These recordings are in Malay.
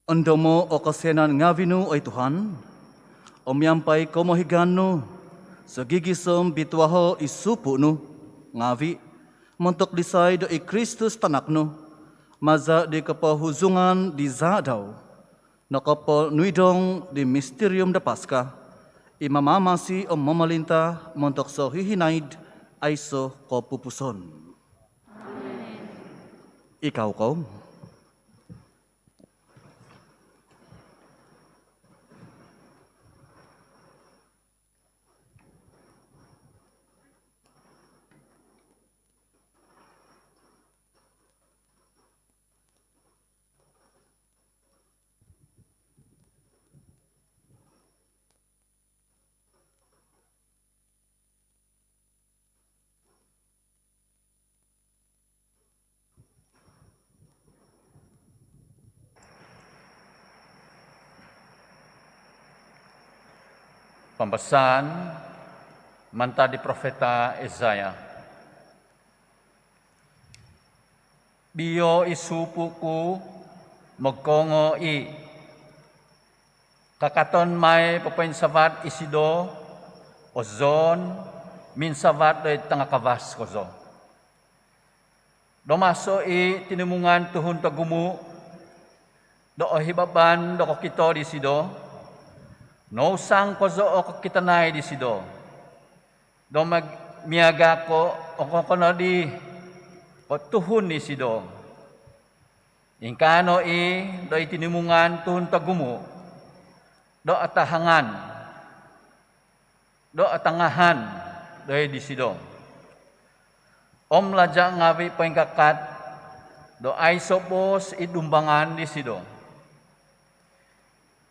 Undomo o kasenan ngavinu ay Tuhan, omyampay komohigano, sa gigisom bitwaho isupu no, ngavi, montok disay do i Kristus tanakno, maza di kapahuzungan di zadaw, nakapal nuidong di misterium da Paskah, imamamasi o mamalinta montok so hihinaid ay so kopupuson. Amen. Ikaw ko? Pembahasan manta di Profeta Yesaya. Biyo isupuku magkongo i kakaton may papainsavat isido ozon minsavat do tanga kavas kozo. Domaso i tinimungan tuhun tagumu do ohibaban do kokito di sido. No sang kozo o kitanay di sido. Do magmiaga ko o kono di tuhun di sido. Ingkano i do itinimungan tuhun tagumu. Do atahangan. Do atangahan do di sido. Om laja ngawi pengkakat do ay sobos idumbangan di sido.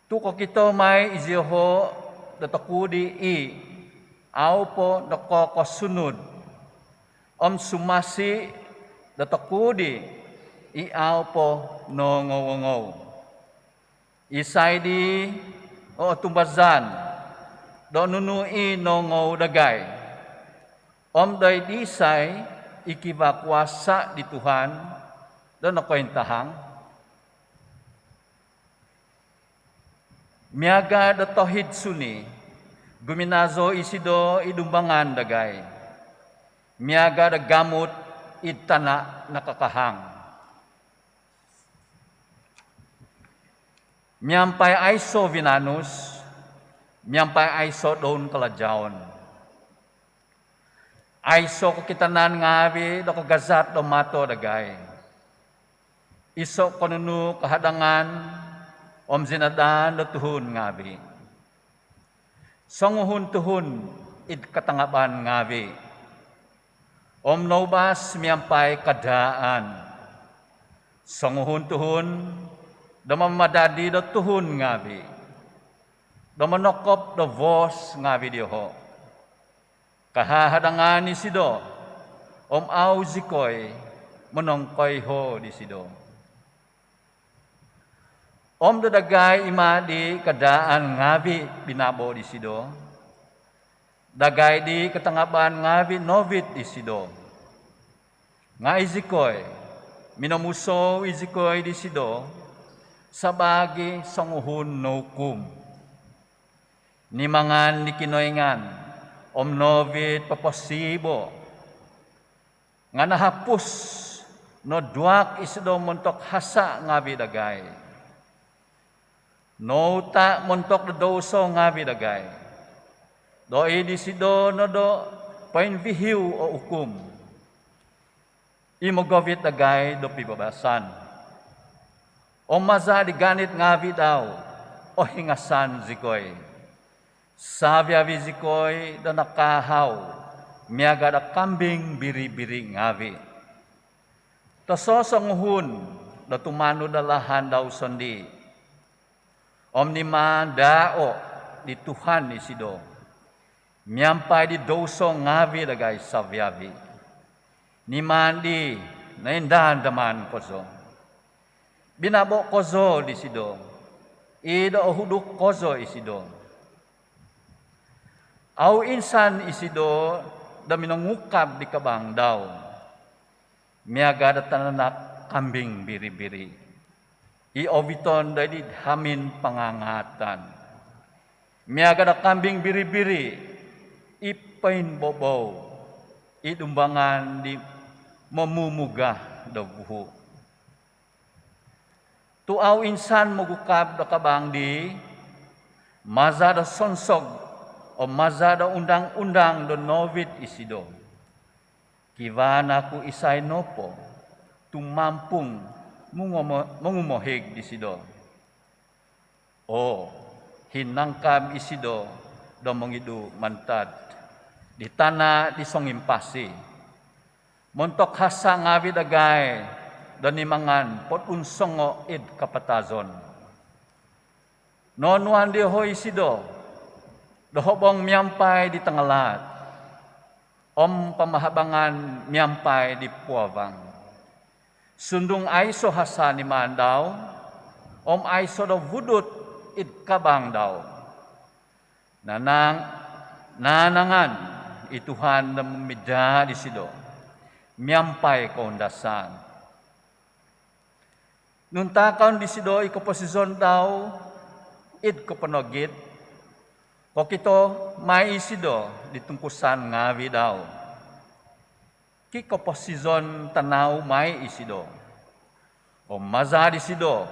Tuko kito may iziho datakudi i au po dako kosunod. Om sumasi datakudi i au po no ngowongow. Isay di o tumbazan do nunui no ngow dagay. Om day disay ikibakwasa di Tuhan do nakwentahang. Miaga da tohid suni, guminazo isido idumbangan dagay. Miaga da gamut itana nakakahang. Miampay aiso vinanus, miampay aiso doon kalajaon. Aiso ko kitanan ngawi do kagazat do mato dagay. Iso konunu kahadangan, om zinadan do tuhun ngabi. Songuhun tuhun id katangaban ngabi. Om nobas miampay kadaan. Songuhun tuhun do mamadadi do tuhun ngabi. Do manokop do vos ngabi diho. Kahahadangan ni sido. Om au zikoy menongkoy ho di sido. Om dagay ima di kadaan ngavi binabo di sido. Dagay di katangaban ngavi novit di sido. Nga izikoy, minamuso izikoy di sido, sabagi sanguhun nukum. Nimangan ni kinoyngan, om novit paposibo. Nga nahapus no duak isido montok hasa ngavi dagay. No ta montok do doso ngabi dagay. Do di sido no do painvihiw o ukum. Imogovit dagay do pibabasan. O maza di ganit ngabi daw o hingasan zikoy. Sabi avi zikoy do nakahaw miaga da kambing biri-biri ngabi. Tasosong hun do tumano dalahan daw sondi. Omniman dao di Tuhan di sido. Miampay di doso ngavi dagay savyavi. Niman di naindahan daman kozo. Binabo kozo di sido. Ido huduk kozo isido. Au insan isido da minangukab di kabang daw. Miaga da tananak kambing biri-biri. Iobiton dari hamin pangangatan. Miaga da kambing biri-biri, ipain bobow, idumbangan di memumugah da buhu. Tuaw insan magukab da kabang di maza da sonsog o maza da undang-undang do novid isido. Kivana ku isay nopo, tumampung mengumohig di sido. O hinangkab isido do mengidu mantad di tanah di songimpasi. Montok hasa ngawi dagay do nimangan pot unsongo id kapatazon. Nonuan di ho isido do hobong miampai di tengalat. Om pamahabangan miampai di puawang. Sundung aiso hasa ni mandaw, om aiso do vudut id kabang daw. Nanangan ituhan na memidya di sido, miampai kaundasan. Nuntakaon di sido ikoposison daw, id kapanogit, kokito may isido ditungkusan ngawi daw. Kiko posizon tanaw may isido. O maza di sido,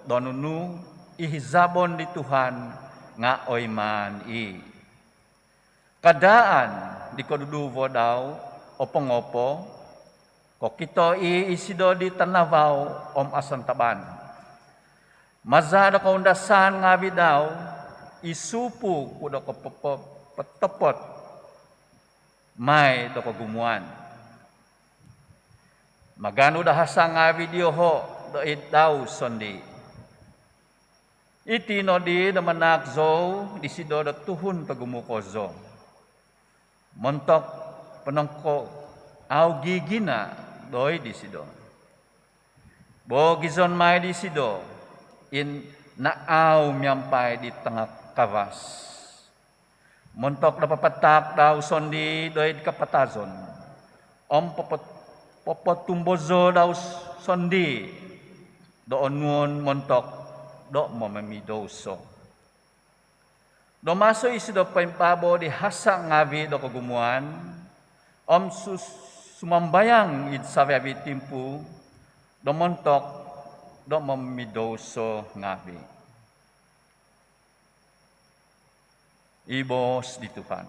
donunu ihizabon di Tuhan nga oy man i. Kadaan di koduduvo daw o pangopo, kokito isido di tanawaw om asantaban. Maza da kaundasan nga daw, isupu kudo ko patopot, may do kagumuan. Magano da hasa nga video ho do it daw sondi. Itino di da manakzo di sido da tuhun pagumukozo. Montok penongko au gigina doy di sido. Bo gizon may di sido in naaw miampai di tengah kawas. Montok da papatak daw sondi doy kapatazon. Om popotumbozo daw sondi doon ngun montok do mamamidoso. Do maso isi do paimpabo di hasa ngawi do kagumuan om sumambayang id sabi timpu do montok do mamamidoso ngawi. Ibos di Tuhan.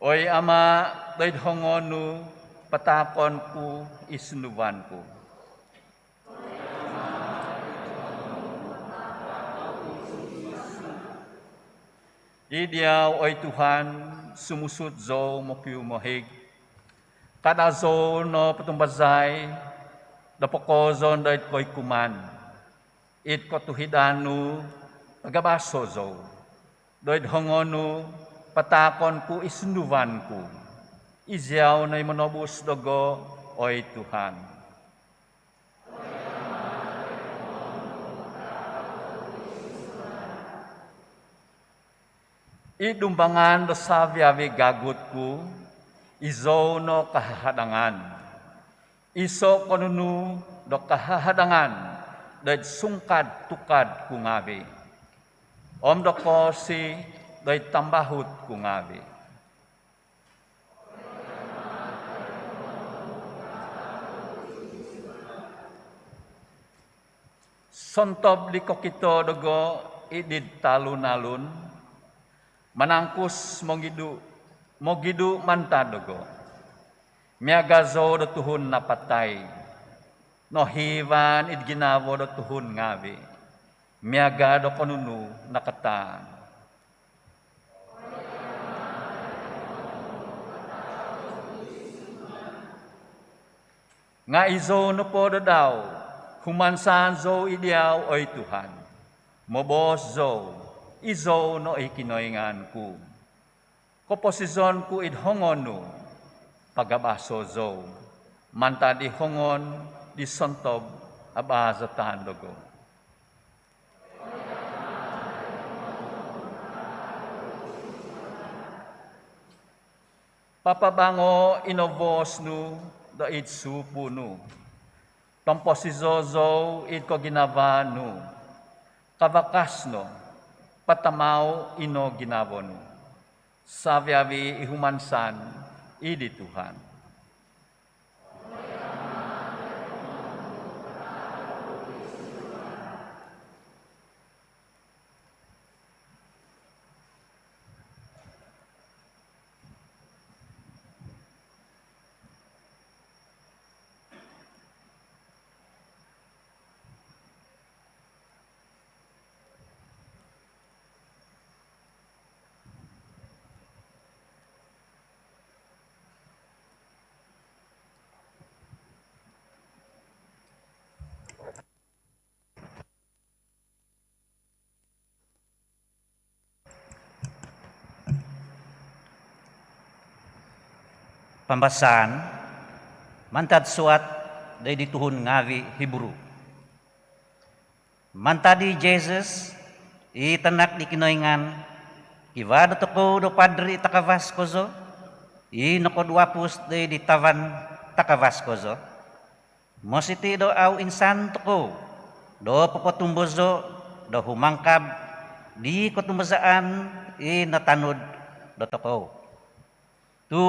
Oy ama, dahil hongonu, patakon ku, isnuban ku. Idiyaw, oy Tuhan, sumusud zo mokyumohig. Kada zo no patumbazay, dapokozon dahil ko'y kuman. It ko tuhidanu, pagabaso zo. Dahil hongonu, patakon ku isnuban ku. Izyaw na imonobus dogo, oy Tuhan. Idumbangan do sabiawi gagut ku, izo no kahadangan. Iso konunu do kahadangan, dahil sungkad tukad ku ngabi. Om do ko si dahil tambahut ku ngabi. Sontob di kokito dogo idid talun-alun, manangkus mogidu mantadogo. Miagazo do tuhun napatay, nohivan id ginawo do tuhun ngabi. Miaga do konunu nakataan. Nga izo no po do daw, humansan zo idiyaw oy Tuhan. Mobos zo, izo no ikinoingan ku. Koposizon ku idhongonu, pagabaso zo. Manta di hongon, di sontob, abazatan dogo. Papabango inovos nu da it supu nu. Tompo si Zozo it ko ginawa nu. Kavakas no, patamaw ino ginawa nu. Sabiawi ihumansan, idi Tuhan. Pambasan, mantad suat day dituhun ngawi Hebrew. Mantadi Jesus, itanak di kinoingan, kivado toko do padri takavas kozo, nokodwapus day ditawan takavas kozo. Mositi do au insan toko, do pokotumbozo, do humangkab, di kotumbozaan, natanud do toko. Tu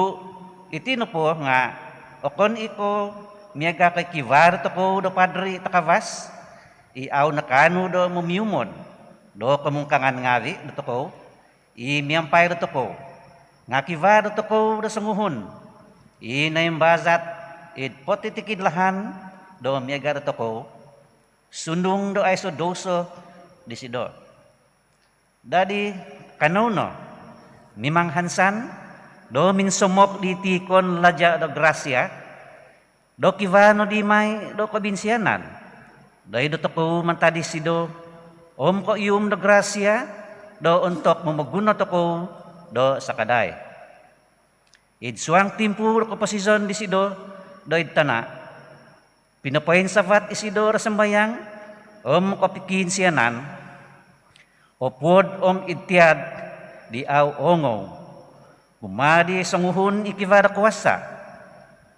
itino po nga okon iko miyaga kay kivar to ko do padri takavas iaw nakano do mumiumon do kamungkangan ngawi do ko miyampay do ko nga kivar do ko do sanguhon naimbazat potitikidlahan do miyaga do ko sundung do ay so doso disido dadi kanono mimanghansan do min somok di tikon laja do gracia do kivano di may do kabinsianan do do toko mantadi sido ko ium do gracia do untuk mamaguno toko do sakaday suang timpu do kaposisyon di sido do tana pinapain savat isido rasambayang kapikinsianan pod itiad di aw ongo Kumadi sanguhun ikivara kuasa.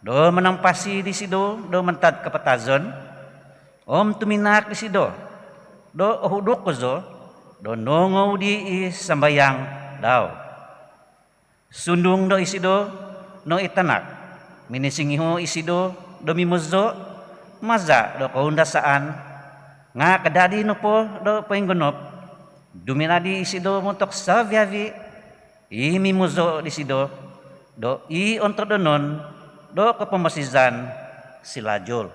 Do manampasi di sido, do mantad kapatazon. Tuminak di sido. Do ohudok kozo, do nongo di sambayang daw. Sundung do isido, no itanak. Minisingiho isido, do mimozo, maza do kaundasaan. Nga kadadi no po, do painggonop. Duminadi isido montok sa viavi. Mimozo di sido do ontodonon do kapamasizan silajol.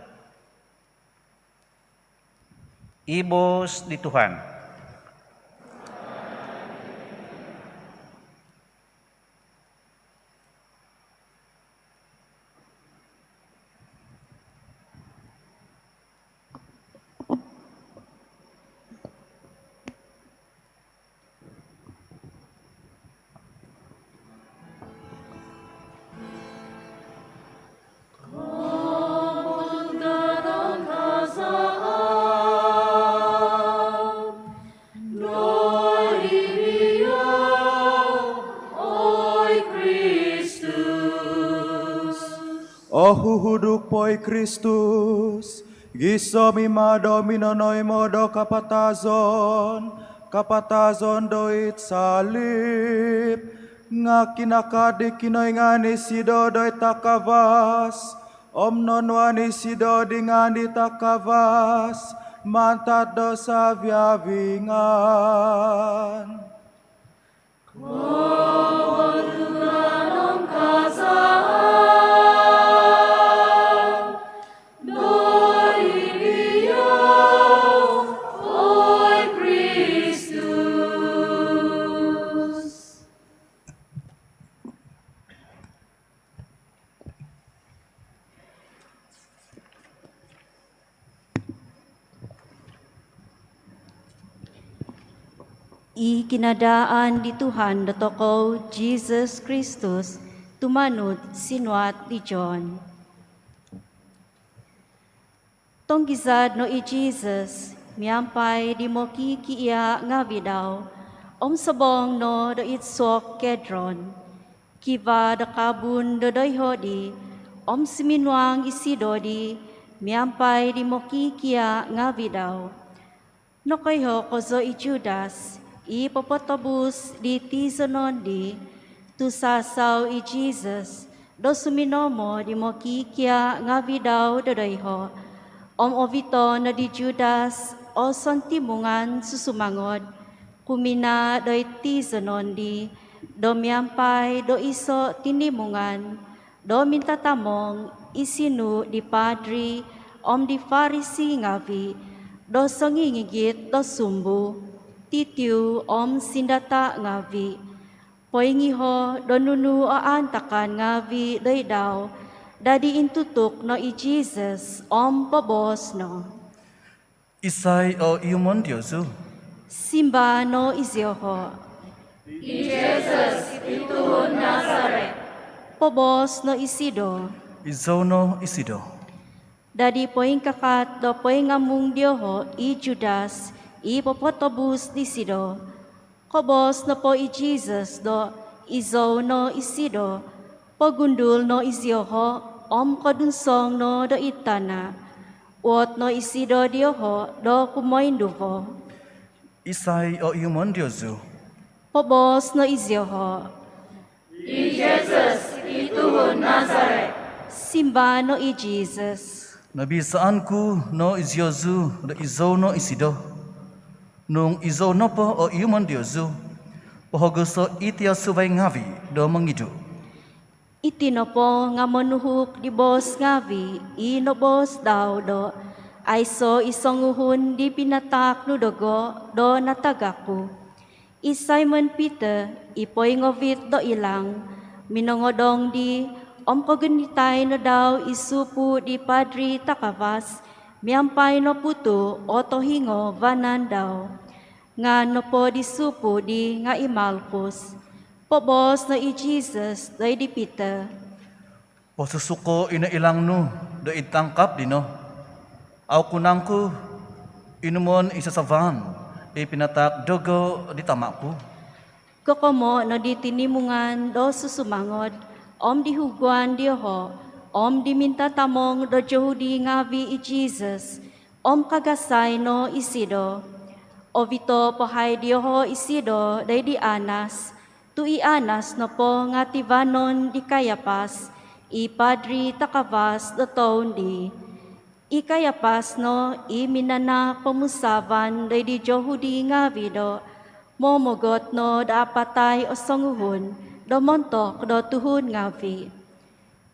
Ibos di Tuhan. Huhuduk poi Kristus, gisomi madominonoy modo kapatazon doit salib, nga kinakadi kinoy ngani sido doit takavas, nonwani sido di ngani takavas, mantat dosa viavingan. Ikinadaan di Tuhan na toko Jesus Kristus, tumanod sinuat di John. Tonggizad no i Jesus, miyampay di mo kikiya nga bidaw, sabong no do itsok Kedron. Kiva da kabun da doy hodi, siminwang isidodi, miampai di moki kia ngavidaw. No kay ho kozo i Judas, i popotobus di tizonon di, tu sasaw i Jesus, do suminomo di moki kia ngavidaw da doy ho. Ovito na di Judas, o son timungan susumangod, kumina doy tizonon di, do miampai do iso tinimungan, do mintatamong isinu di padri, di Farisi ngavi, do songingigit do sumbu, titiu sindata ngavi, poingiho do nunu o antakan ngavi doy daw, dadi intutuk no i Jesus pobos no. Isay o iumon Diyosu, Simba no izyoho. Pobos no isido, izono isido. dadi poing kakat do poing ngamung dioho i Judas, i popotobus di sido. Kobos no po i Jesus do izo no isido, pogundul no izyoho, kodunsong no do itana. Uot no isido dioho do kumoinduvo. Isay o iumon Diyosu, Pobos no izyoho. Simba no i Jesus. nabisaan ku no izyozu do izono isido. Nung izono po o iumon Diyosu, pohogoso itia subay ngavi do mangidu. Itinopo nga monuhuk di bos ngavi, inobos daw do, ay so isonguhun di pinatak nudogo do natagaku. I Simon Peter, ipoy ngovit do ilang, minongodong di, pagunitay no daw isupu di padri takavas, miampay no puto o tohingo vanan daw. Nga no po di supu di nga imalpus. Pobos no i Jesus do di Peter. Posusuko ina ilang no do itangkap dino. Aw kunangku inumon isa sa van ipinatak dogo di tamaku. Kokomo no di tinimungan do susumangod, di huguan dioho, di minta tamong do Jehudi ngavi i Jesus, kagasay no isido. Ovito pahay dioho isido day di Anas, tu i Anas no po nga tivanon di Kayapas, i padri takavas do taon di. I Kayapas no i minana pamusavan day di Jehudi ngavi do, momogot no da patay o songuhun, do montok do tuhun ngavi.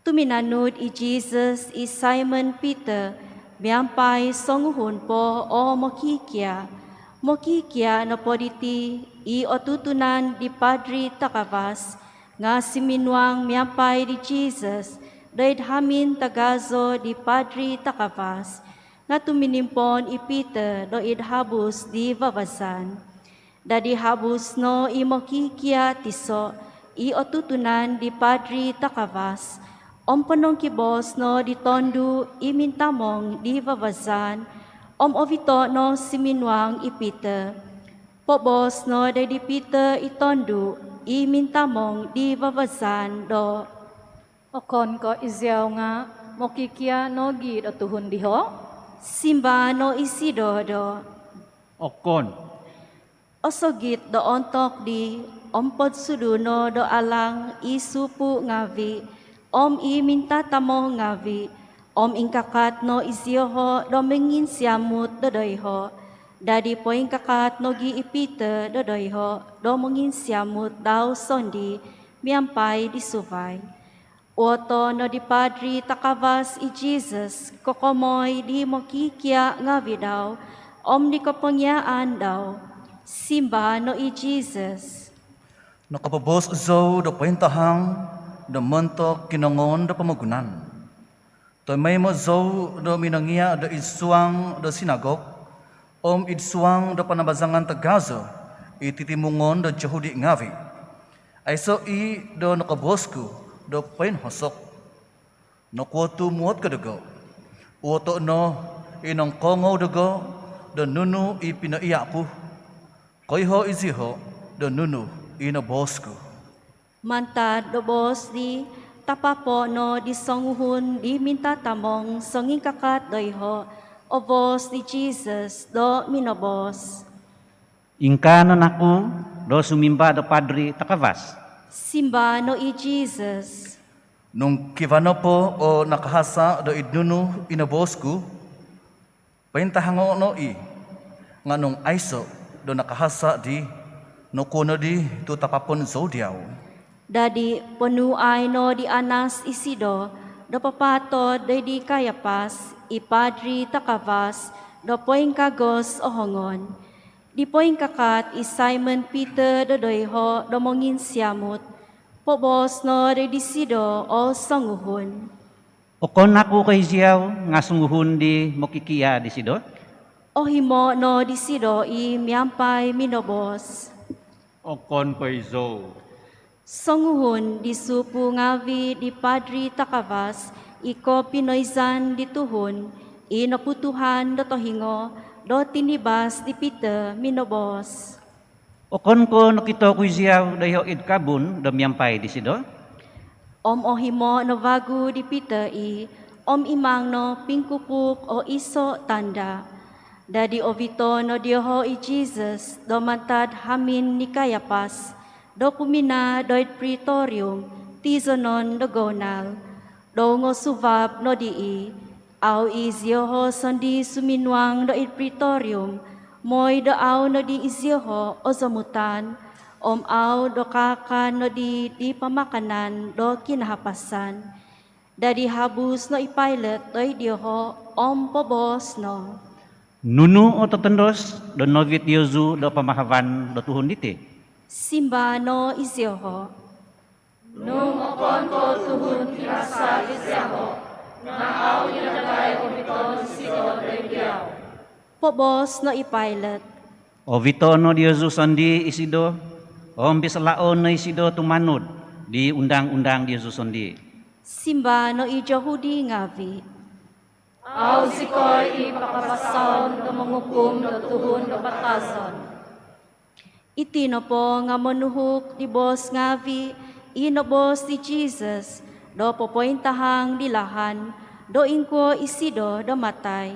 Tuminanud i Jesus i Simon Peter, miampay songuhun po o mokikia na po diti i otutunan di padri takavas, nga siminwang miampay di Jesus, doid hamin tagazo di padri takavas, nga tuminimpon i Peter doid habus di vabasan. Dadi habus no i mokikia tiso, i otutunan di padri takavas, panong kibos no di tondu i mintamong di vabasan, ovito no siminwang i Peter. Pobos no di Peter itondu i mintamong di vabasan do. Okon ko izyaw nga mokikia no gid o tuhon diho. Simba no isido do. Okon, Osogit do ontok di, ompod suduno do alang isupu ngavi, i minta tamo ngavi, ingkakat no isyoho do mengin siamut do doyho, dadi po ingkakat no gi ipite do doyho, do mengin siamut daw sondi, miampay di suvay. Oto no di padri takavas i Jesus, kokomoy di mokikia ngavi daw, di kapangyaan daw, simba no i Jesus. Nakapabos zo do paintahang do mentok kinongon do pamagunan. To may mo zo do minangia do isuang do sinagog, idsuang do panabazangan tagazo, ititimungon do Jehudi ngavi. Ay so i do nakabosku do pain hosok. Nakwotu muot kadugo. Uto no inong kongo dugo do nunu ipinaiyaku. Koyho iziho do nunu inabosku. Mantad do bos di tapapo no di songuhun di minta tamong songing kakat doiho o bos di Jesus do minobos. Ingkanon aku do sumimba do Padri takavas. Simba no i Jesus. Nung kivano po o nakahasa do idnunu inabosku, paintahango no i, nga nung aiso do nakahasa di, no kuno di tutapapon zodiaw. Dadi penuay no di Anas Isido, do papato do di Kayapas, ipadri takavas, do poing kagos ohongon. Di poing kakat i Simon Peter do doiho do mongin siamut, pobos no di Sido o songuhun. Okon aku kay Ziyaw nga sungguhon di mokikia di sido. O himo no di Sido i miampay minobos. Okon ko izo. Songuhun di supu ngavi di Padri Takavas, iko pinoizan di tuhun, inaputuhan do tohingo, do tinibas di Peter minobos. Okon ko nakita ko Ziyaw dayo id kabun do miyampay di sido. Ohimo no vagu di Peter i, imang no pingkupuk o iso tanda. Dadi ovito no dioho i Jesus, do mantad hamin ni Kayapas, do kumina doit praetorium, tizonon do gonal, do ngo suvab no dii, au izyoho sondi suminwang do it praetorium, moy do au no di izyoho o zamutan, au do kakan no di pamakanan do kinahapasan. Dadi habus no ipailet do idyoho pobos no. Nunu o tatandos do novit Yozu do pamahavan do tuhon diti. Simba no izyoho. Nung okon ko tuhun kirasa isyaho, nga aw inagay umiton sido rediyaw. Pobos no ipailet. O vito no di Yozu sondi isido. O bislaon no isido tumanod di undang-undang di Yozu sondi. Simba no ijohudi ngavi. Aw sikoy ipakapasaon do mangukum do tuhun do patason. Itino po nga manuhuk di bos ngavi, inobos di Jesus, do popointahang dilahan, do ingko isido do matay.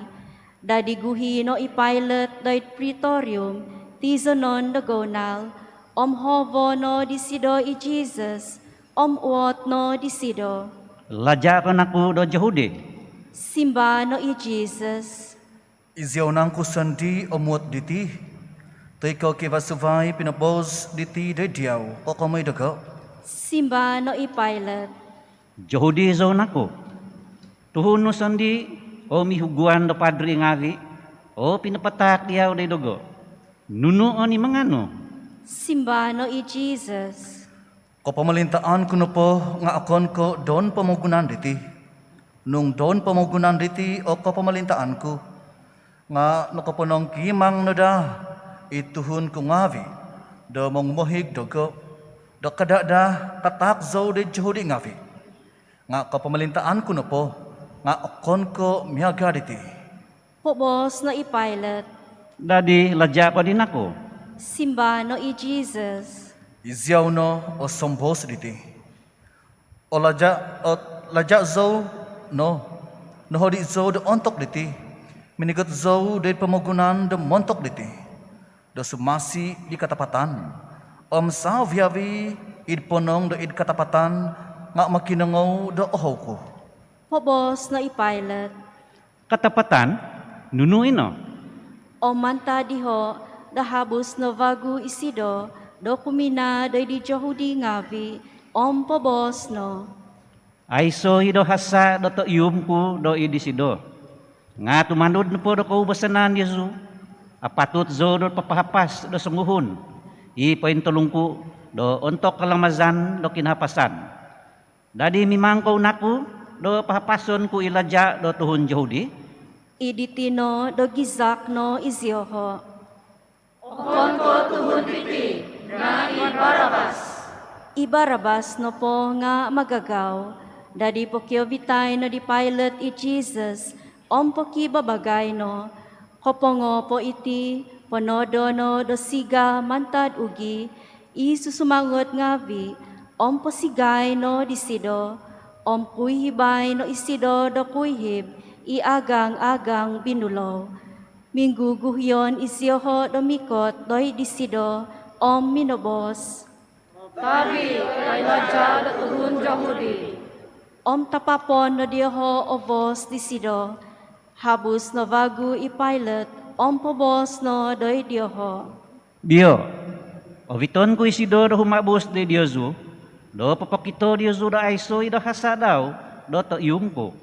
Dadi guhi no ipailet do it praetorium, tizonon do gonal, hovo no di sido i Jesus, uot no di sido. Laja ko naku do Yahudi. Simba no i Jesus. Izyaw nang kusandi omot diti, to'y ko kivasuvay pinabos diti dediaw o kamay daga. Simba no ipailet. Yahudi zo nako. Tuhon no sondi o mihuguan do Padri ngavi o pinapatak diyaw day dogo. Nuno o ni mangano. Simba no i Jesus. Kapamalintaan ko na po nga akon ko doon pamugunan diti. Nung doon pamugunan diti o kapamalintaan ko, nga nakapunong kimang na da, ituhun ko ngavi, do mong mohig dogo, do kadada tatakzaw de Yahudi ngavi. Nga kapamalintaan ko na po, nga akon ko miyaga diti. Pobos no ipailet. Dadi laja pa din ako. Simba no i Jesus. Izyaw no o sombos diti. O laja zaw no hodi zaw do ontok diti. Minigot zaw de pamugunan do montok diti. Do sumasi di katapatan. Sa viavi id ponong do id katapatan nga makinangaw do ohaw ko. Pobos no ipailet. Katapatan, nuno ino. Manta diho, dahabus no vagu isido, do kumina do di Yahudi ngavi, pobos no. Ay so hido hasa do to yum ko do idisido. Nga tumanod na po do kaubasanan Yesu. Apatut zo do papahapas do sungguhon. Ipaintulong ko do ontok kalamazan do kinahapasan. Dadi mimangkaw naku do pahapason ko ilaja do tuhon Yahudi. Iditino do gizak no izyoho. Okon ko tuhun iti, nga ibarabas. Ibarabas no po nga magagaw. Dadi po kiovitay no di Pilate i Jesus, po kibabagay no. Kopongo po iti, ponodo no do siga mantad ugi, isusumangot ngavi, om posigay no disido, om kuihibay no isido do kuihib, iagang-agang binulo. Mingguguhyon isiyoho do mikot doy disido, om minobos. Tabi kay ladya da tuhun Jahudi. Om tapapon no diyoho ovos disido, habus no vagu ipailet, om pobos no doy diyoho. Dio, oviton ko isido do humabos de Diozu, do papakito Diozu da aiso ida hasadaw, do to ko.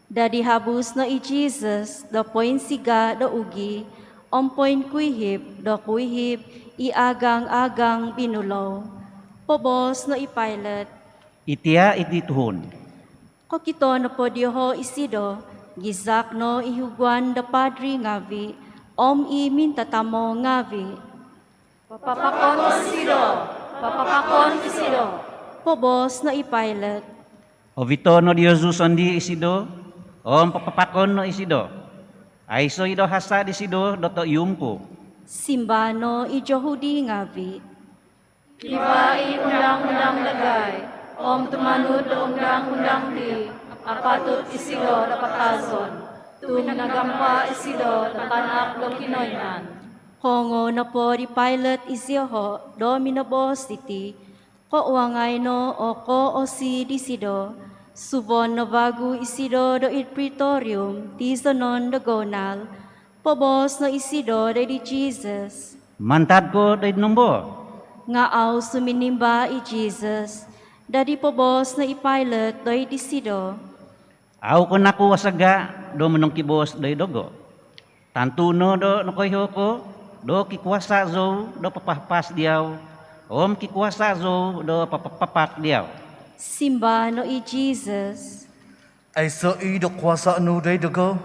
Dadi habus no i Jesus, do poin siga do ugi, om poin kuihib, do kuihib, iagang-agang binulo. Pobos no ipailet, Itia iti tuhon. kokito no po diyoho isido, gizak no ihugwan da padri ngavi, om i mintatamo ngavi. Papapakon isido. Papapakon isido. Pobos no ipailet, Ovito no Diozu sondi isido, om papapakon no isido. Aiso ido hasa disido do to ko. simbano i Jehudi ngavi. Kibai undang-undang lagay. Om tumanod do undang-undang di. Apatut isido da patazon. Tu nagampa isido da tanak do kinoynan. Hongo na po di pilot isiyoho, do minobos diti, ko uangay no o ko o si disido, subon no bagu isido do it praetorium, tizonon do gonal, pobos no isido do di Jesus. Mantad ko do nombo. Nga aw suminimba i Jesus, dadi pobos na ipilot do disido, Aw ko naku wasaga do manong kibos do dogo. Tantuno do nakoyho ko, do kikuasa zo do papahpas diaw. Om kikuasa zo do papapak diaw. simba no i Jesus. Ay so i do kuasa anu day dugo,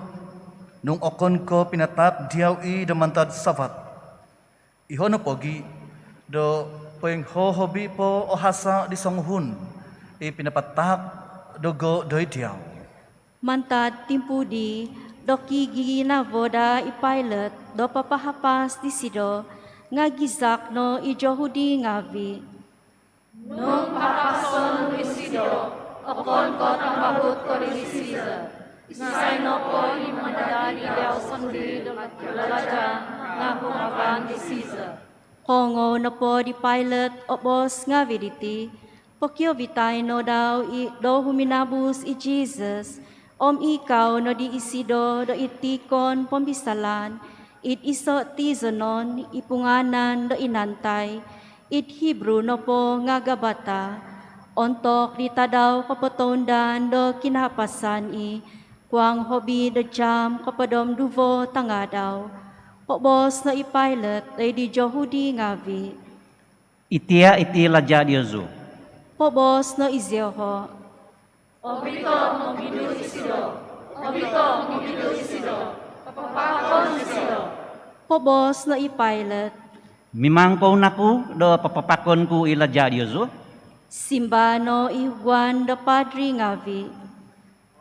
nung okon ko pinatap diaw i do mantad sabat. Iho no pogi, do poing hobi po o hasa di songhun, i pinapatak dugo doy diaw. Mantad timpudi, do kigi na voda ipilot, do papahapas disido, nga gizak no i Jehudi ngavi. Nung papason isido. Okon ko tambahut ko di Caesar. Isay no ko imadali daw sondi do matulaja nga bumaban di Caesar. Hongo na po di pilot o bos nga viditi, pokyo vitay no daw i do huminabus i Jesus, om ikaw no di isido do itikon pombisalan, it iso tizonon ipunganan do inantay, it Hebrew no po nga gabata, ontok di tadaw kapotondan do kinapasan i, kuang hobi do jam kapadom duvo tangadaw, pobos na ipilot ay di Jehudi ngavi, Itia iti laja Diozu. pobos na izyoho, Obito mogidu isido. Obito mogidu isido. Papapakon isido. pobos na ipilot, Mimangko naku do papapakon ku ilaja Diozu. simbano ihuan da padri ngavi,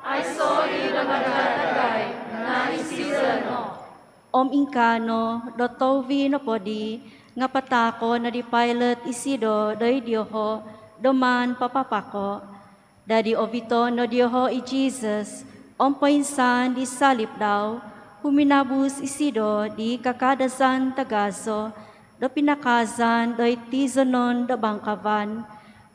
Ay sorry nagadagay na isido no. om inkano do tovi no podi, nga patako na di pilot isido doy diyoho, doman papapako, dadi ovito no diyoho i Jesus, om painsan di salip daw, huminabus isido di kakadasan tagaso, do pinakazan doy tizonon do bangkavan,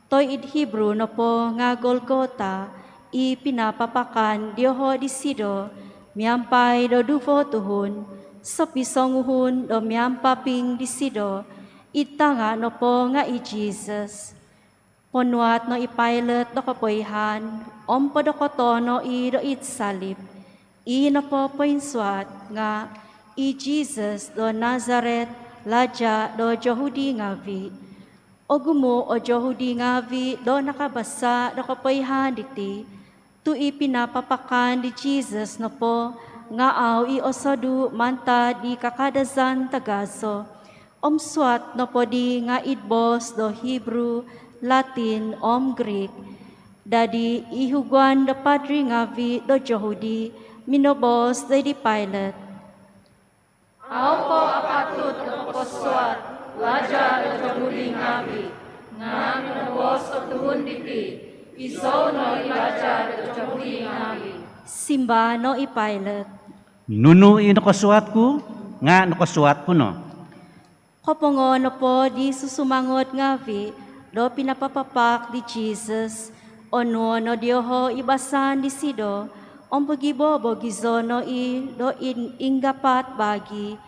toy id Hebrew no po nga Golgota, i pinapapakan diyoho disido, miampay do duvo tuhun, sa pisonguhun do miampaping disido, itanga no po nga i Jesus. Ponwat no ipilot do kapoyhan, ompo do kotono i do itsalip, i no po poinswat nga i Jesus do Nazareth, laja do Jehudi ngavi. O gumo o Jehudi ngavi do nakabasa do kapoyhan diti, tu ipinapapakan di Jesus no po, nga aw i osadu manta di kakadazan tagaso, omswat no po di nga idbos do Hebrew, Latin, om Greek, dadi ihuguan da padri ngavi do Jehudi, minobos da di pilot. Aw ko apatut do poswat. Laja do Jehudi ngabi. Na minabos o tuhun diti, iso no ilaja da jahudi ngawi. Simba no ipailat. Nunu inakasuat ko, nga nakasuat ko no. Kopongo no po di susumangot ngavi, do pinapapapak di Jesus, ono no dioho ibasan di sido, pagibobo gizono do inggapat bagi,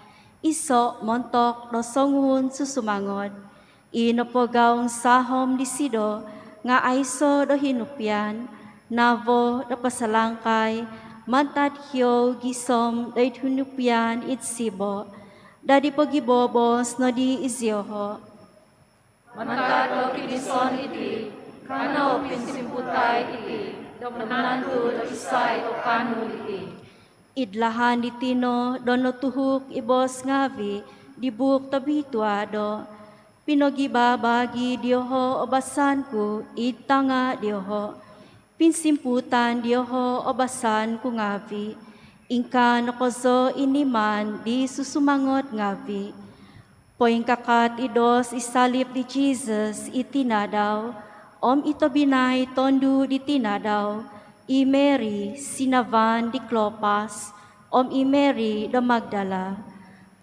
iso montok do songhun susumangot, ino po gaung sahom di sido, nga aiso do hinupian, navo do pasalangkay, mantad hiyo gisom do hinupian itsibo, dadi po gibobos no di izyoho. Mantad o pinison iti, kano pinsimputay iti, do mananto do isay o kano iti. Idlahan di tino dono tuhuk ibos ngavi dibuk tabituado. Pinogibabagi dioho obasan ku itanga dioho. Pinsimputan dioho obasan ku ngavi. Ingka nokozo iniman di susumangot ngavi. Poing kakat idos isalip di Jesus itinadaw. Ito binay tondu di tinadaw. I Mary sinavan di Clopas, i Mary da Magdala.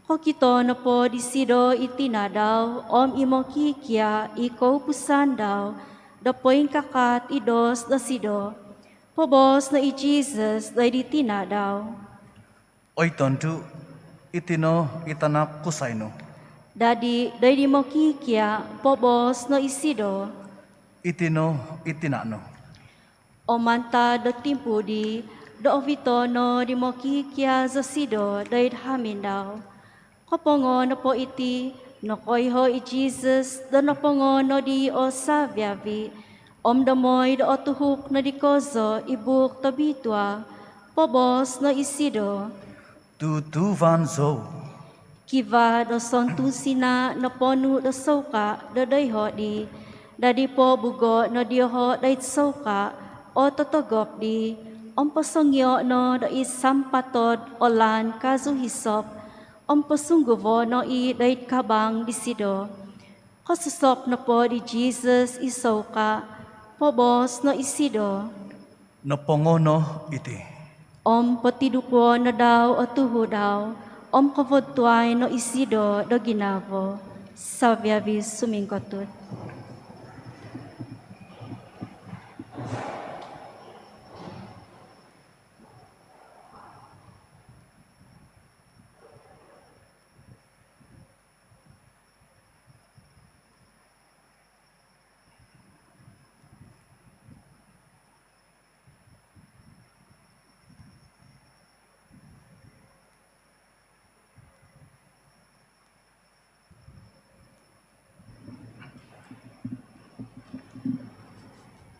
Kokito no po di sido itinadaw, imo kikia ikaw pusandaw, da poing kakat idos da sido. Pobos na i Jesus da di tinadaw. Oy tondu, itino itanak kusayno. Dadi da di mo kikia, pobos no isido. Itino itinano. O manta do timpu di, do ovitono di mo kikia zasido dahil hamin daw. Kopongo no po iti, no koyho i Jesus, do no pongo no di o sabyavi, damoy do o tuhuk no di kozo ibuk tabitwa, pobos no isido. Tu van zo. Kiva do son tusina no ponu do soka do dayho di, dadi po bugo no diho dayt soka, o totogop di, pasongyo no do isampatod olan kazuhisop, pasungguvo no i dayt kabang disido. Kosusop no po di Jesus isoka, pobos no isido. Napongono iti. Patidupo no daw o tuho daw, kavodtuay no isido do ginavo. Sabyavis sumingkotut.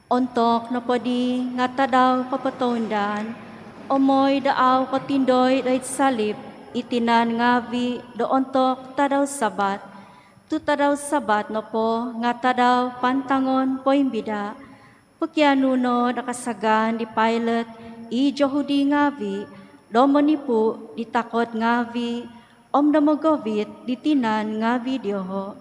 Ontok no podi nga tadaw kapatondan, omoy daaw katindoy dait salip, itinan ngavi do ontok tadaw sabat. Tu tadaw sabat no po nga tadaw pantangon po imbida. Pagyanuno nakasagan di pilot, i Jehudi ngavi, do manipu di takot ngavi, damogovit di tinan ngavi dioho.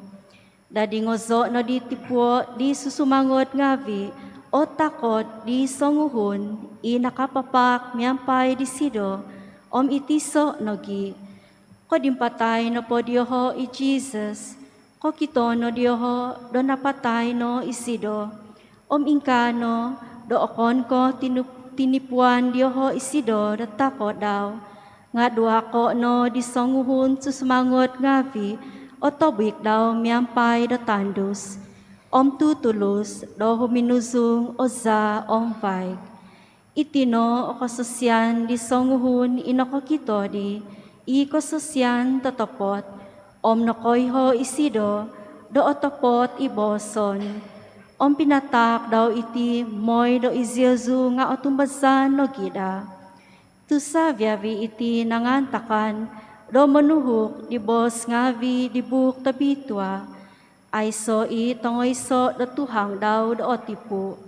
Dadi ngozo no di tipuo di susumangot ngavi, o takot di songuhun, i nakapapak miyampay di sido, itiso nogi. Ko dimpatay no po dioho i Jesus, ko kito no dioho do napatay no isido, ingkano do okon ko tinipuan dioho isido do takot daw, nga dua ko no di songuhun susumangot ngavi, o tobik daw miyampay do tandus. Tutulus do huminuzung oza vaig. Itino o kasosyan di songuhun inoko kito di, i kasosyan tatapot, nakoyho isido, do otapot iboson. Pinatak daw iti moy do izyazu nga otumbasan no gida. Tusavyavi iti nangantakan, do manuhuk di bos ngavi di buk tabitwa, ay so tongoy so da tuhang daw da otipu.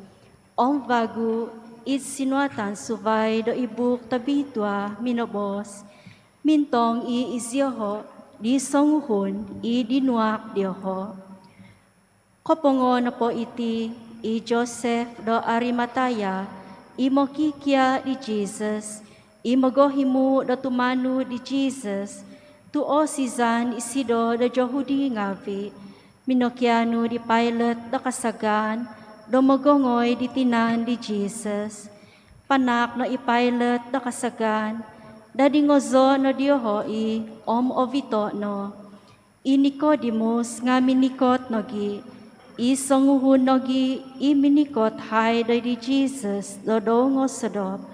Vagu it sinuatan suvay do ibuk tabitwa minobos. Mintong izyoho di songuhun i dinuak dioho. Kopongo na po iti, i Joseph do Arimataya, imo kikia di Jesus, imo gohimu do tumanu di Jesus, tuo sizan isido do Jehudi ngavi, minokianu di Pilate do kasagan, do magongoy di tinan di Jesus, panak no i Pilate do kasagan, dadi ngozo no diohoi, ovito no, i Nicodemus nga minikot nogi, isonguhun nogi iminikot hai do di Jesus do dongo sedop,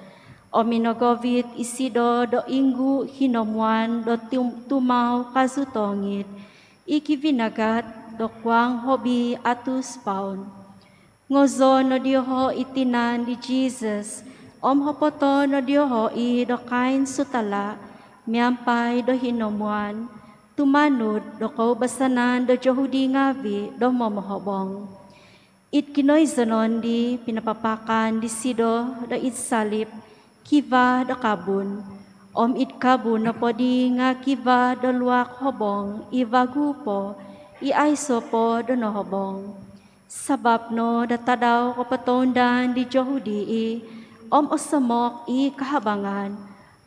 o minogovit isido do inggu hinomuan do tumaw kasutongit, ikivinagat do kwang hobi atus paun. Ngozo no dioho itinan di Jesus, hopoto no dioho i do kain sutala, miampay do hinomuan, tumanud do kaubasanan do Jehudi ngavi do momohobong. It kinoy zanon di pinapapakan di sido do it salip kiva do kabun. It kabun na podi nga kiva do luak hobong ivagupo iaisopo do nohobong. Sabab no datadaw kapatondan di Jehudi osamok i kahabangan.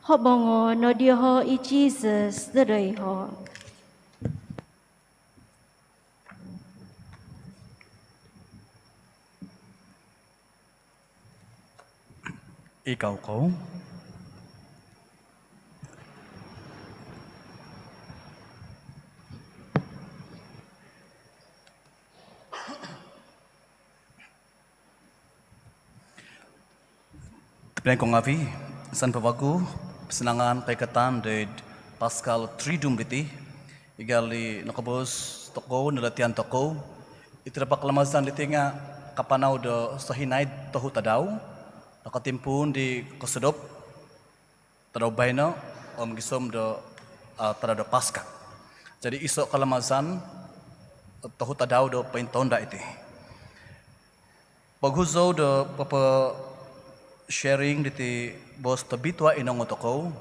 Hobongo no dioho i Jesus dadayho. Ikaw ko, Pinay ko ngavi, san pawagu, senangan paikatan de Pascal Tridum diti, igali nakabos toko, nalatian toko, itirapak lamazan diti nga kapanaw do sahinay tohu tadaw, nakatimpun di kasedop, tadaw bayno, gisom do tadaw Pascal. Jadi iso kalamazan tohu tadaw do paintonda iti. Paghuzo do papa sharing diti bos tabitwa inong otoko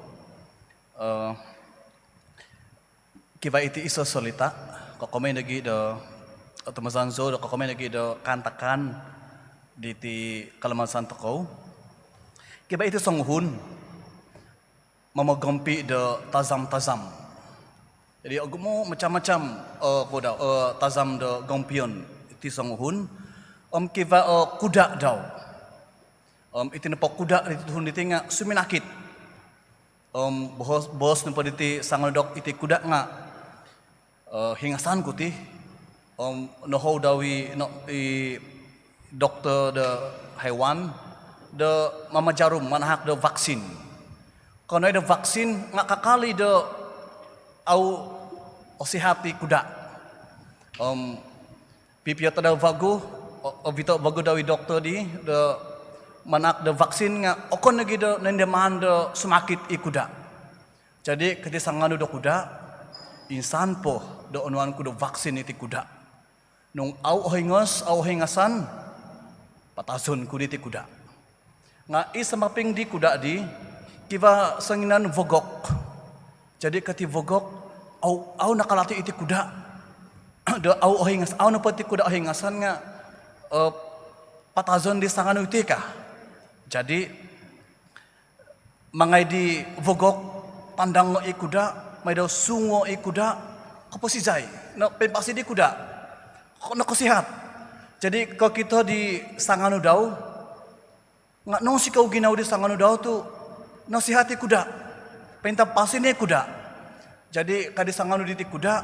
kiba iti iso solita kakomay nagi do otomazanzo do kakomay nagi do kantakan diti kalamasan toko kiba iti songhun mamagompi do tazam jadi agumo macam-macam tazam do gompion iti songhun kiba kuda daw iti na kuda iti tuhun iti nga suminakit. Bos na diti sangalodok iti kuda nga hingasan ko ti. Noho daw i doktor de hewan de mamajarum manahak de vaksin. Kano de vaksin nga kakali de au osihati kuda. Pipiyata daw vago vito vago daw i doktor di de manak de vaksin nga okon lagi do nandaman do sumakit i kuda. Jadi kati sanganu do kuda insan po do onuan ku do vaksin iti kuda. Nung au hingasan patazon ku iti kuda. Nga isamaping di kuda di kiba sanginan vogok. Jadi kati vogok au nakalati iti kuda. Do au hingas au napati kuda hingasan nga patazon di sanganu iti ka. Jadi mangay di vogok pandang no ikuda may daw sungo ikuda kaposizay no pempasi di kuda no kasihat. Jadi kalau kita di sanganu daw nga nung si kau ginaw di sanganu daw tu nasihati kuda penta pasi ni kuda. Jadi kadi sanganu di kuda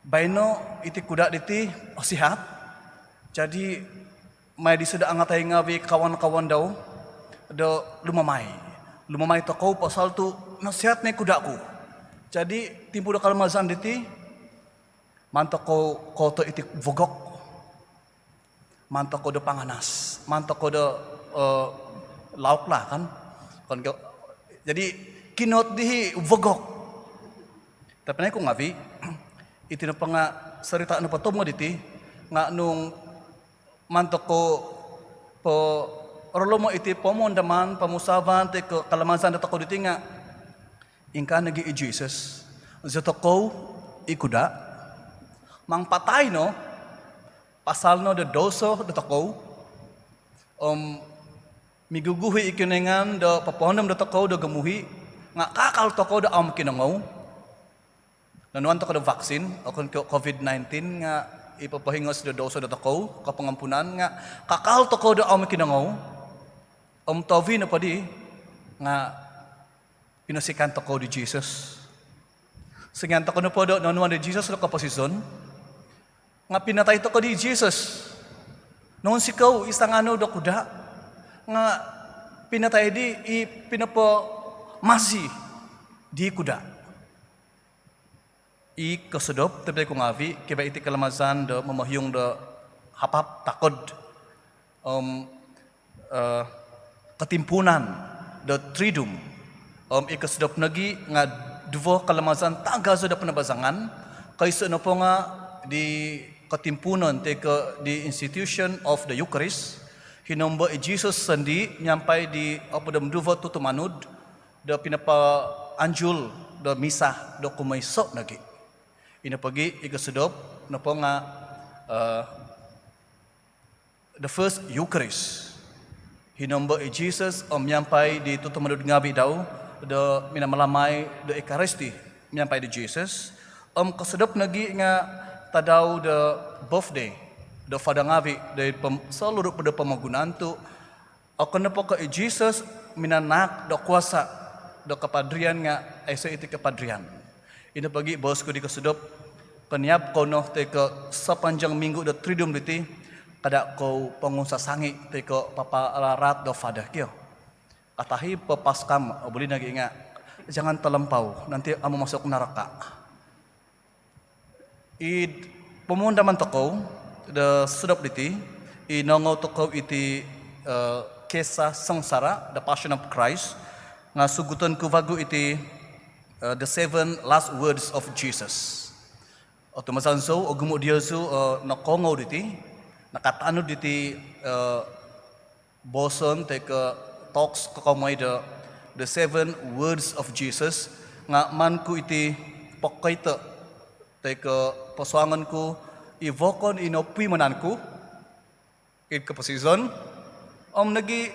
baino iti kuda diti sihat. Jadi may di sudah angatay ngawi kawan-kawan daw do lumamay to ko pasal tu nasihat ni kuda ko. Jadi timpu do kalmazan diti manto ko to iti vogok, manto ko do panganas, manto ko do lauk lah kan. Jadi kinot di vogok. Tapi na ko ngawi iti na pa nga sarita na patomo diti nga nung manto ko po orlo mo iti pomondaman pamusaban te ko kalamasan dito ko diti nga ingka nagi i Jesus zito ko ikuda mang patay no pasalno de doso de toko miguguhi ikinengan de papondam de toko de gemuhi nga kakal toko de kinangau nanuan toko de vaksin okon COVID-19 nga ipapahingos de doso de toko kapangampunan nga kakal toko de kinangau tovi na padi nga pinasikan toko di Jesus. Sengan toko na po do nanuan di Jesus na kaposisyon nga pinatay toko di Jesus. Noon sikaw isang ano do kuda nga pinatay di pinapo masi di kuda. I kasedop tapi ko ngavi kiba iti kalamazan do mamahyong do hapap takod ketimpunan do tridum ikasedop nagi nga duvo kalamazan taga so da penabazangan kaysa no po nga di ketimpunan teka di institution of the Eucharist hinomba Jesus sandi nyampai di apodam duvo tutumanud da pinapa anjul da misa do kumaisok nagi ina pagi ikasedop no po nga the first Eucharist hinomba Jesus nyampai di tutumanud ngabi daw do minamalamay do Ekaristi nyampai di Jesus kasedop nagi nga tadaw the birthday do fadangavi de seluruh pada pemagunaan tu akan na po ka Jesus minanak do kuasa do kapadrian nga ay sa iti kapadrian ina pagi bos ko di kasedop kaniap kono te ka sepanjang minggu do triduum diti kada ko pangunsa sangi te ko papalarat do fadah kyo katahi pepaskam boleh nagi nga jangan terlampau nanti amu masuk neraka pemundaman toko the sedap diti nongo toko iti kisah sengsara the passion of Christ nga sugutan kuvagu iti the 7 last words of Jesus otomasanso ogumo diasu nakongo diti nakatano diti boson teka talks kakamay the 7 words of Jesus nga man ku iti pakaita teka pasuangan ko ivokon inopi mananku it kaposisyon nagi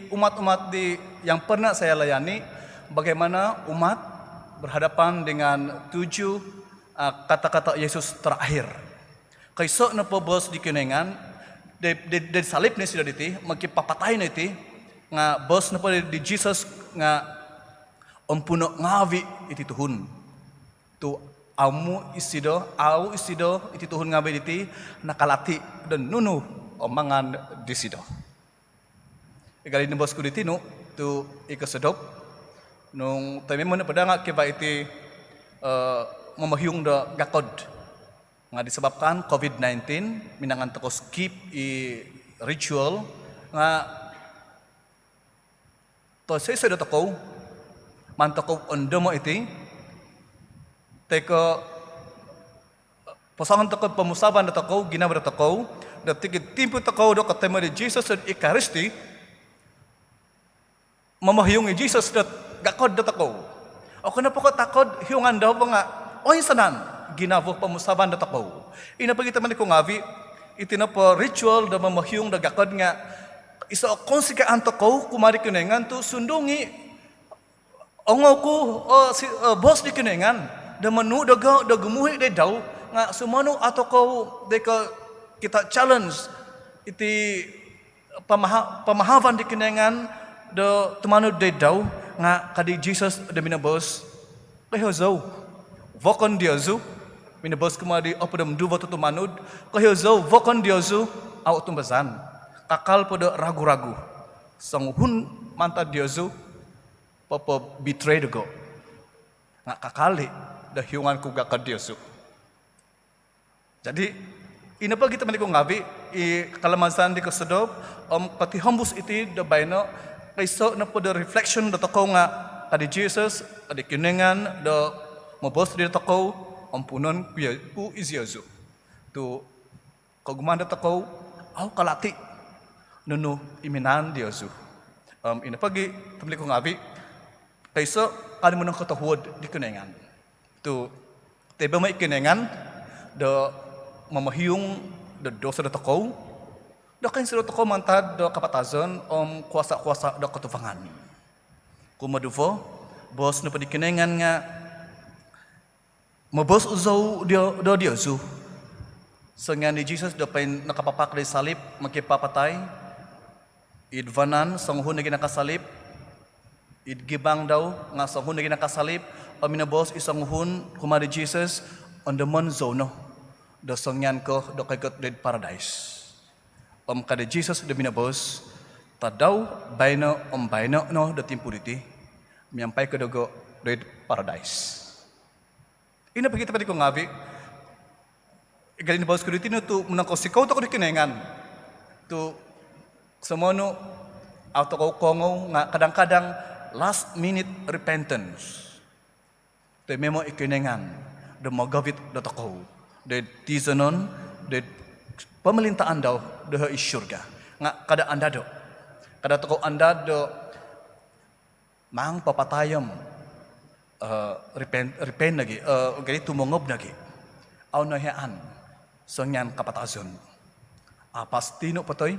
umat-umat di yang pernah saya layani bagaimana umat berhadapan dengan 7 kata-kata Yesus terakhir kaisok na po bos di kinengan de salib ni sila diti magkipapatay na iti nga bos na po di Jesus nga puno ngavi iti tuhun tu au isido iti tuhun ngavi iti nakalati dan nunu mangan disido igali ni bos ko diti no tu ikasedop nung tayo mo na pada nga kiba iti mamahyong da gakod nga disebabkan COVID-19 minangan toko skip ritual nga to say sa toko man toko ondemo iti teko pasangan toko pamusaban da toko ginawa da toko da tigit timpo toko do katema di Jesus at Ekaristi mamahyong Jesus dat gakod da toko o kana po ko takod hiungan daw nga oy sanan ginavo pamusaban da toko ina pagita man ko ngavi iti na po ritual da mamahyong da gakod nga isa konsikaan toko kumari kinengan tu sundungi ongo ko bos di kinengan da manu da gemuhi de daw nga sumano atoko de kita challenge iti pamahavan di kinengan da tumano de daw nga kadi Jesus da minabos kayo zo vokon diazu minabos kumari opodam duwa tutumanud kayo zo vokon diazu au tumbazan kakal pada ragu-ragu sanghun manta diazu papa betray go nga kakali da hiungan ku gakad diazu jadi ina pa kita manikong ngavi kalamasan di kasedop pati hambus iti da bayno kaysa na pada reflection da toko nga kadi Jesus adi kinengan da mabos di toko ampunon ku iziazu tu kagumanda toko au kalati nunu iminan diazu ina pagi tabli ko ngabi kaysa kani mo nang katahuod di kinengan tu teba may kinengan da mamahiyong da dosa da toko, da kain sida toko mantad da kapatazon kuasa-kuasa da ketufangan. Kumaduvo, bos na padikinengan nga mabos uzaw dia zu. Sengan ni Jesus da pain nakapapak di salib makipapatay. Idvanan sanghun na ginakasalib. Idgibang daw nga sanghun na ginakasalib. Aminabos isang hun kumari Jesus on the manzono. Da sangyan ko da kaykot dead paradise. Kada Jesus da minabos tadaw bayna bayna no da timpuriti. Miyampay ko dago dead paradise. Ina pagkita pati ko ngabi. Igalin bos ko dito to munang ko sikaw to ko dikinengan. To samono auto ko kongo nga kadang-kadang last minute repentance. Te memo ikinengan da magavit da toko. De tizanon de pemerintahan daw da isyurga. Nga kada anda do. Kada toko anda do mang papatayam repent lagi gani tumongob lagi. Aw nahian sangyan kapatazon. Pasti no patoy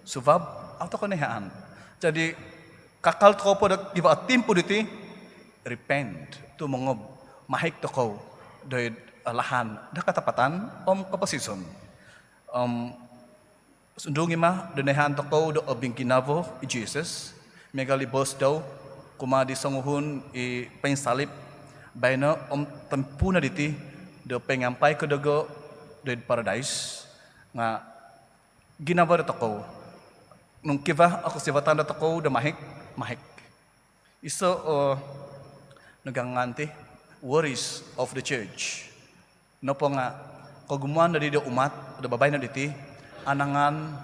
subab aw toko nahian. Jadi kakal toko po da giba timpo diti repent tumongob mahik toko do lahan da katapatan kapasison. Sundungi mah denehan toko do abing kinavo i Jesus megalibos daw kumadi sanguhun i pensalib bayna tempuna diti do pengampai ko dago do paradise nga ginaba da toko nung kiva ako sibatan da toko da mahik iso naganganti worries of the church. No po nga, kagumuan na di umat, da babay na diti, anangan,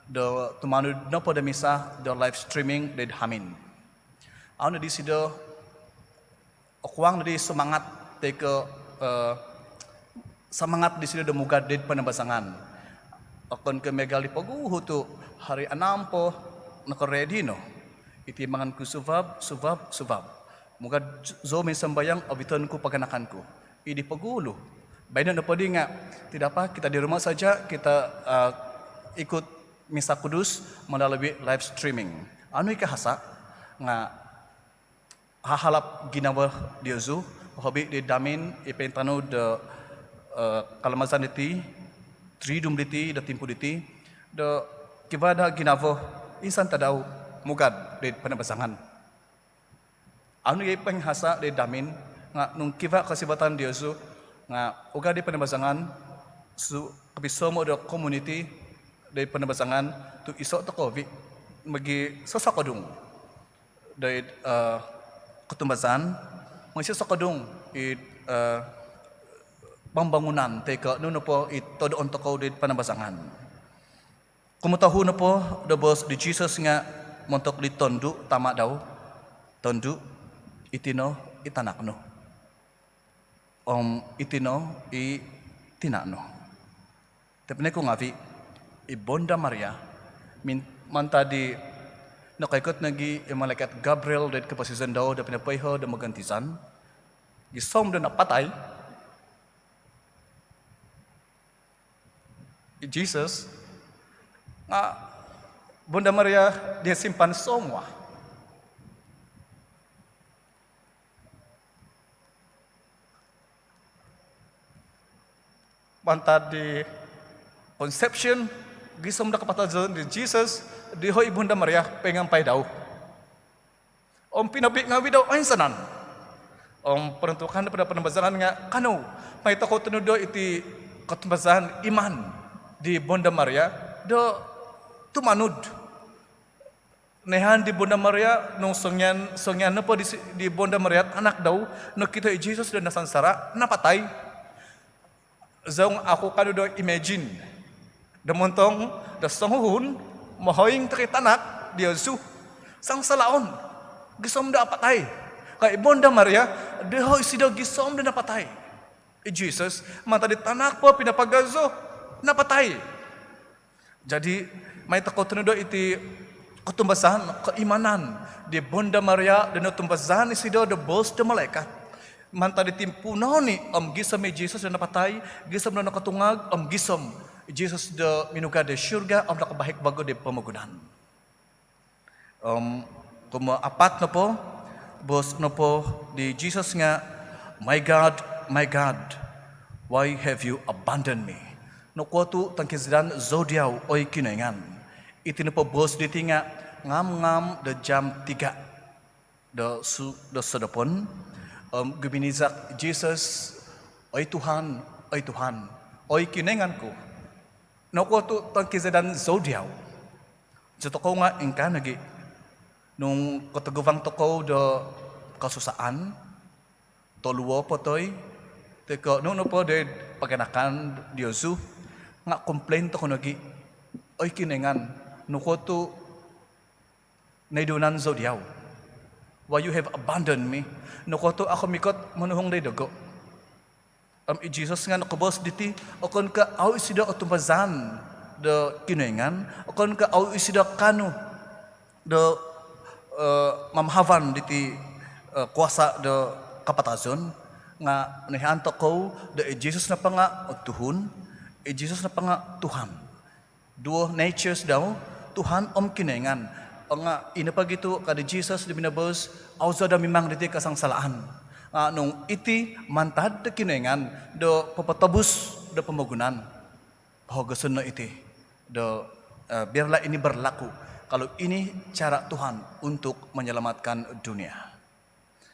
da tumanud no po da misa, da live streaming, da hamin. Aw na di sido, okwang na di semangat, teka, semangat di sido da mugad di panabasangan. Akon ke megali paguho to, hari anam po, naka-ready no. Iti mangan ko subab. Mugad zo may sambayang, abiton ko paganakan ko. Idi pagulo. Baik na pwede nga, tidak apa, kita di rumah saja, kita ikut misa kudus melalui live streaming. Anu ikahasa, nga hahalap ginawa diazu, hobi di damin, ipentano de kalamazan diti, tridum diti, da timpu diti, de kibada ginawa, insan tadaw mugad di panabasangan. Anu ipahasa di damin, nga nung kiba kasibatan diazu, nga uga di panabasangan su kapisomo do community di panabasangan tu iso to covid magi sasakadung dari ketumbasan masih sakadung i pembangunan teka nuno po itodo on toko di panabasangan kumutahu no po the boss di Jesus nga montok di tondu tama daw tondu itino itanakno itino i tinano. Tapi ko ngavi ibonda Maria manta di nakaikot nagi malaikat Gabriel dari kapasisan daw da pinapayho da magantisan gisom da napatay Jesus nga Bonda Maria dia simpan semua. Mantad di conception gisom da kapatazon di Jesus di ho ibunda Maria pengampai daw. Pinabik ngawi daw ay sanan. Peruntukan pada penembasan nga kanu may tako tunudo iti ketembasan iman di Bonda Maria do tumanud. Nehan di Bonda Maria nung songyan na po di Bonda Maria anak daw no kita Jesus dan nasansara napatay. Zong ako kanu do imagine damontong da sanguhun mahoying takitanak dia zu sang salaon gisom da apatay kay Bonda Maria dehoy sidaw gisom da napatay Jesus mata di tanak po pinapagazo napatay jadi may takot do iti ketumbasan keimanan di Bonda Maria dan tumbasan sidaw da bos da malaikat manta di timpunaw ni gisom ni Jesus na napatay, gisom na nakatungag, gisom Jesus de minuga de syurga om nak baik bago de pemegunan. Kuma apat nopo bos nopo di Jesus nga, my God, why have you abandoned me? Noko tu tangkizdan zodiaw oy kinaingan. Iti nopo bos di tinga ngam de jam 3 de sedapon gubinizak Jesus, oy Tuhan, oy kinainganku. Noko tu tangkizdan zodiaw. Jito ko nga ingka nagi nung kataguvang toko do kasusaan toluo po toy teko nung po de paganakan Diosu nga complain to ko nagi oy kinengan nuko tu naidunan zodiaw, why you have abandoned me, nuko tu ako mikot manuhong day dago i Jesus nga nakabos diti okon ka aw isida otumbazan de kinengan okon ka aw isida kanu de mamhavan diti kuasa de kapatazon nga nehanto ko de Jesus na pa nga Tuhun, Jesus na pa nga Tuhan. Duo natures daw, Tuhan kinengan. O nga inapagito kada Jesus di binabos, auzo da mimang diti kasangsalaan. Nung iti mantad de kinengan do papatabus de pemagunan. Pahugasan na iti do biarlah ini berlaku. Kalau ini cara Tuhan untuk menyelamatkan dunia.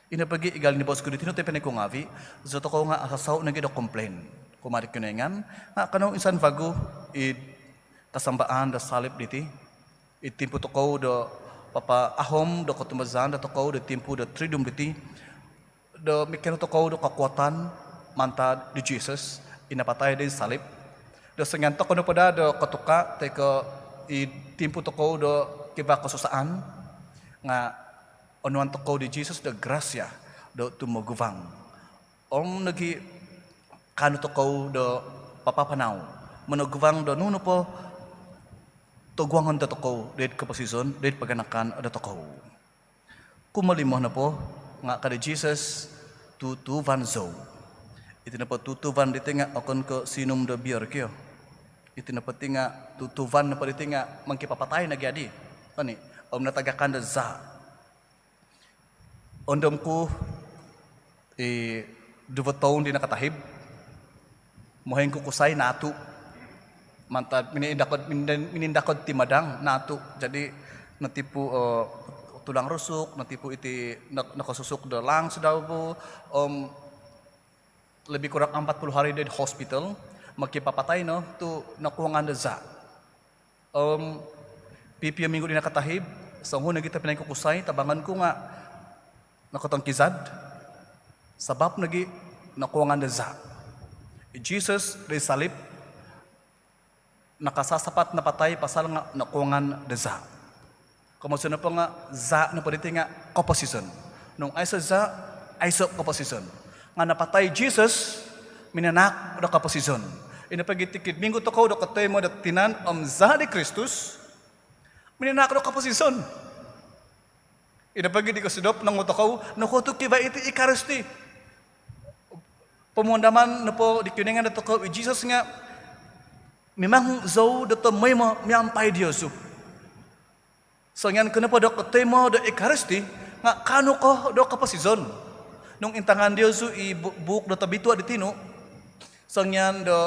Ina pagi igal ni bosku ditino te peneko ngavi, zato ko nga asasaw nagi do complain. Kumari kunengan, nga kanong insan vago i kasambaan da salib diti. Itimpu to ko do papa ahom do kotumazan da to ko do timpu do tridum diti. Do mikeno to ko do kekuatan mantad di Jesus inapatay di salib. Do senganto ko no pada do katuka te ko i timpu to ko do kiba kasusaan nga onuan to ko di Jesus the gracia do tumoguvang om nagi kanu to ko do papapanaw manoguvang do nuno po tugwangon do to ko ded kapasison ded paganakan do to ko kumalimo na po nga kada Jesus tutuvan zo iti na po tutuvan diti nga akon ko sinum do biar kyo iti na pati nga tutuvan na pati nga mangkipapatay na gyadi kani om natagakan da za ondom ko dua tahun di nakatahib moheng ko kusay natu mantad minindakod timadang natu jadi natipu tulang rusuk natipu iti nakasusuk da lang sudaw po lebih kurang 40 hari di hospital magkipapatay no tu nakuhangan da za pipi minggu di nakatahib sangho na kita pinay kukusay tabangan ko nga nakatangkizad sabab nagi nakuhangan da za Jesus di salib nakasasapat na patay pasal nga nakuhangan da za kamusta na pa nga za na pa dito nga opposition nung ay sa za ay sa opposition nga napatay Jesus minanak da opposition inapagitikid minggu to ko do katoy mo da tinan za di Kristus minanak da opposition inapagid ko sidop nang utakaw nakuto kiba iti ikaristi pemundaman na po di kuningan na toko Jesus nga memang zau dato may miampay Diyosu so ngan kenapa do katemo do ikaristi nga kano ko do kapasizon nung intangan Diyosu i buuk do tabitua di tino so ngan do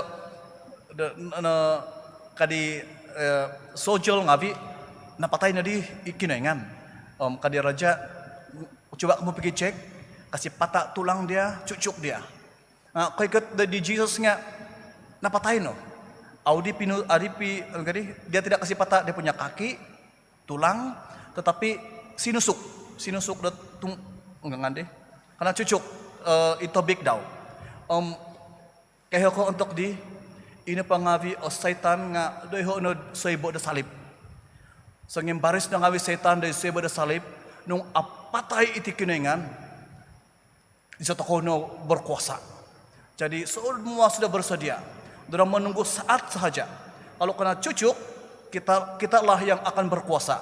kadi sojol ngavi napatay na di ikinaingan kadi raja coba kamu pergi cek kasih patah tulang dia cucuk dia kau ikut di Jesus nga napatay no dia tidak kasih patah dia punya kaki tulang tetapi sinusuk dot enggak deh karena cucuk itu big daw kaya ko untuk di ini pangavi o setan nga doiho no soibo da salib so baris na ngawi setan da soibo da salib nung apatay iti kinengan isa to no berkuasa jadi semua sudah bersedia dalam menunggu saat sahaja kalau kena cucuk kita lah yang akan berkuasa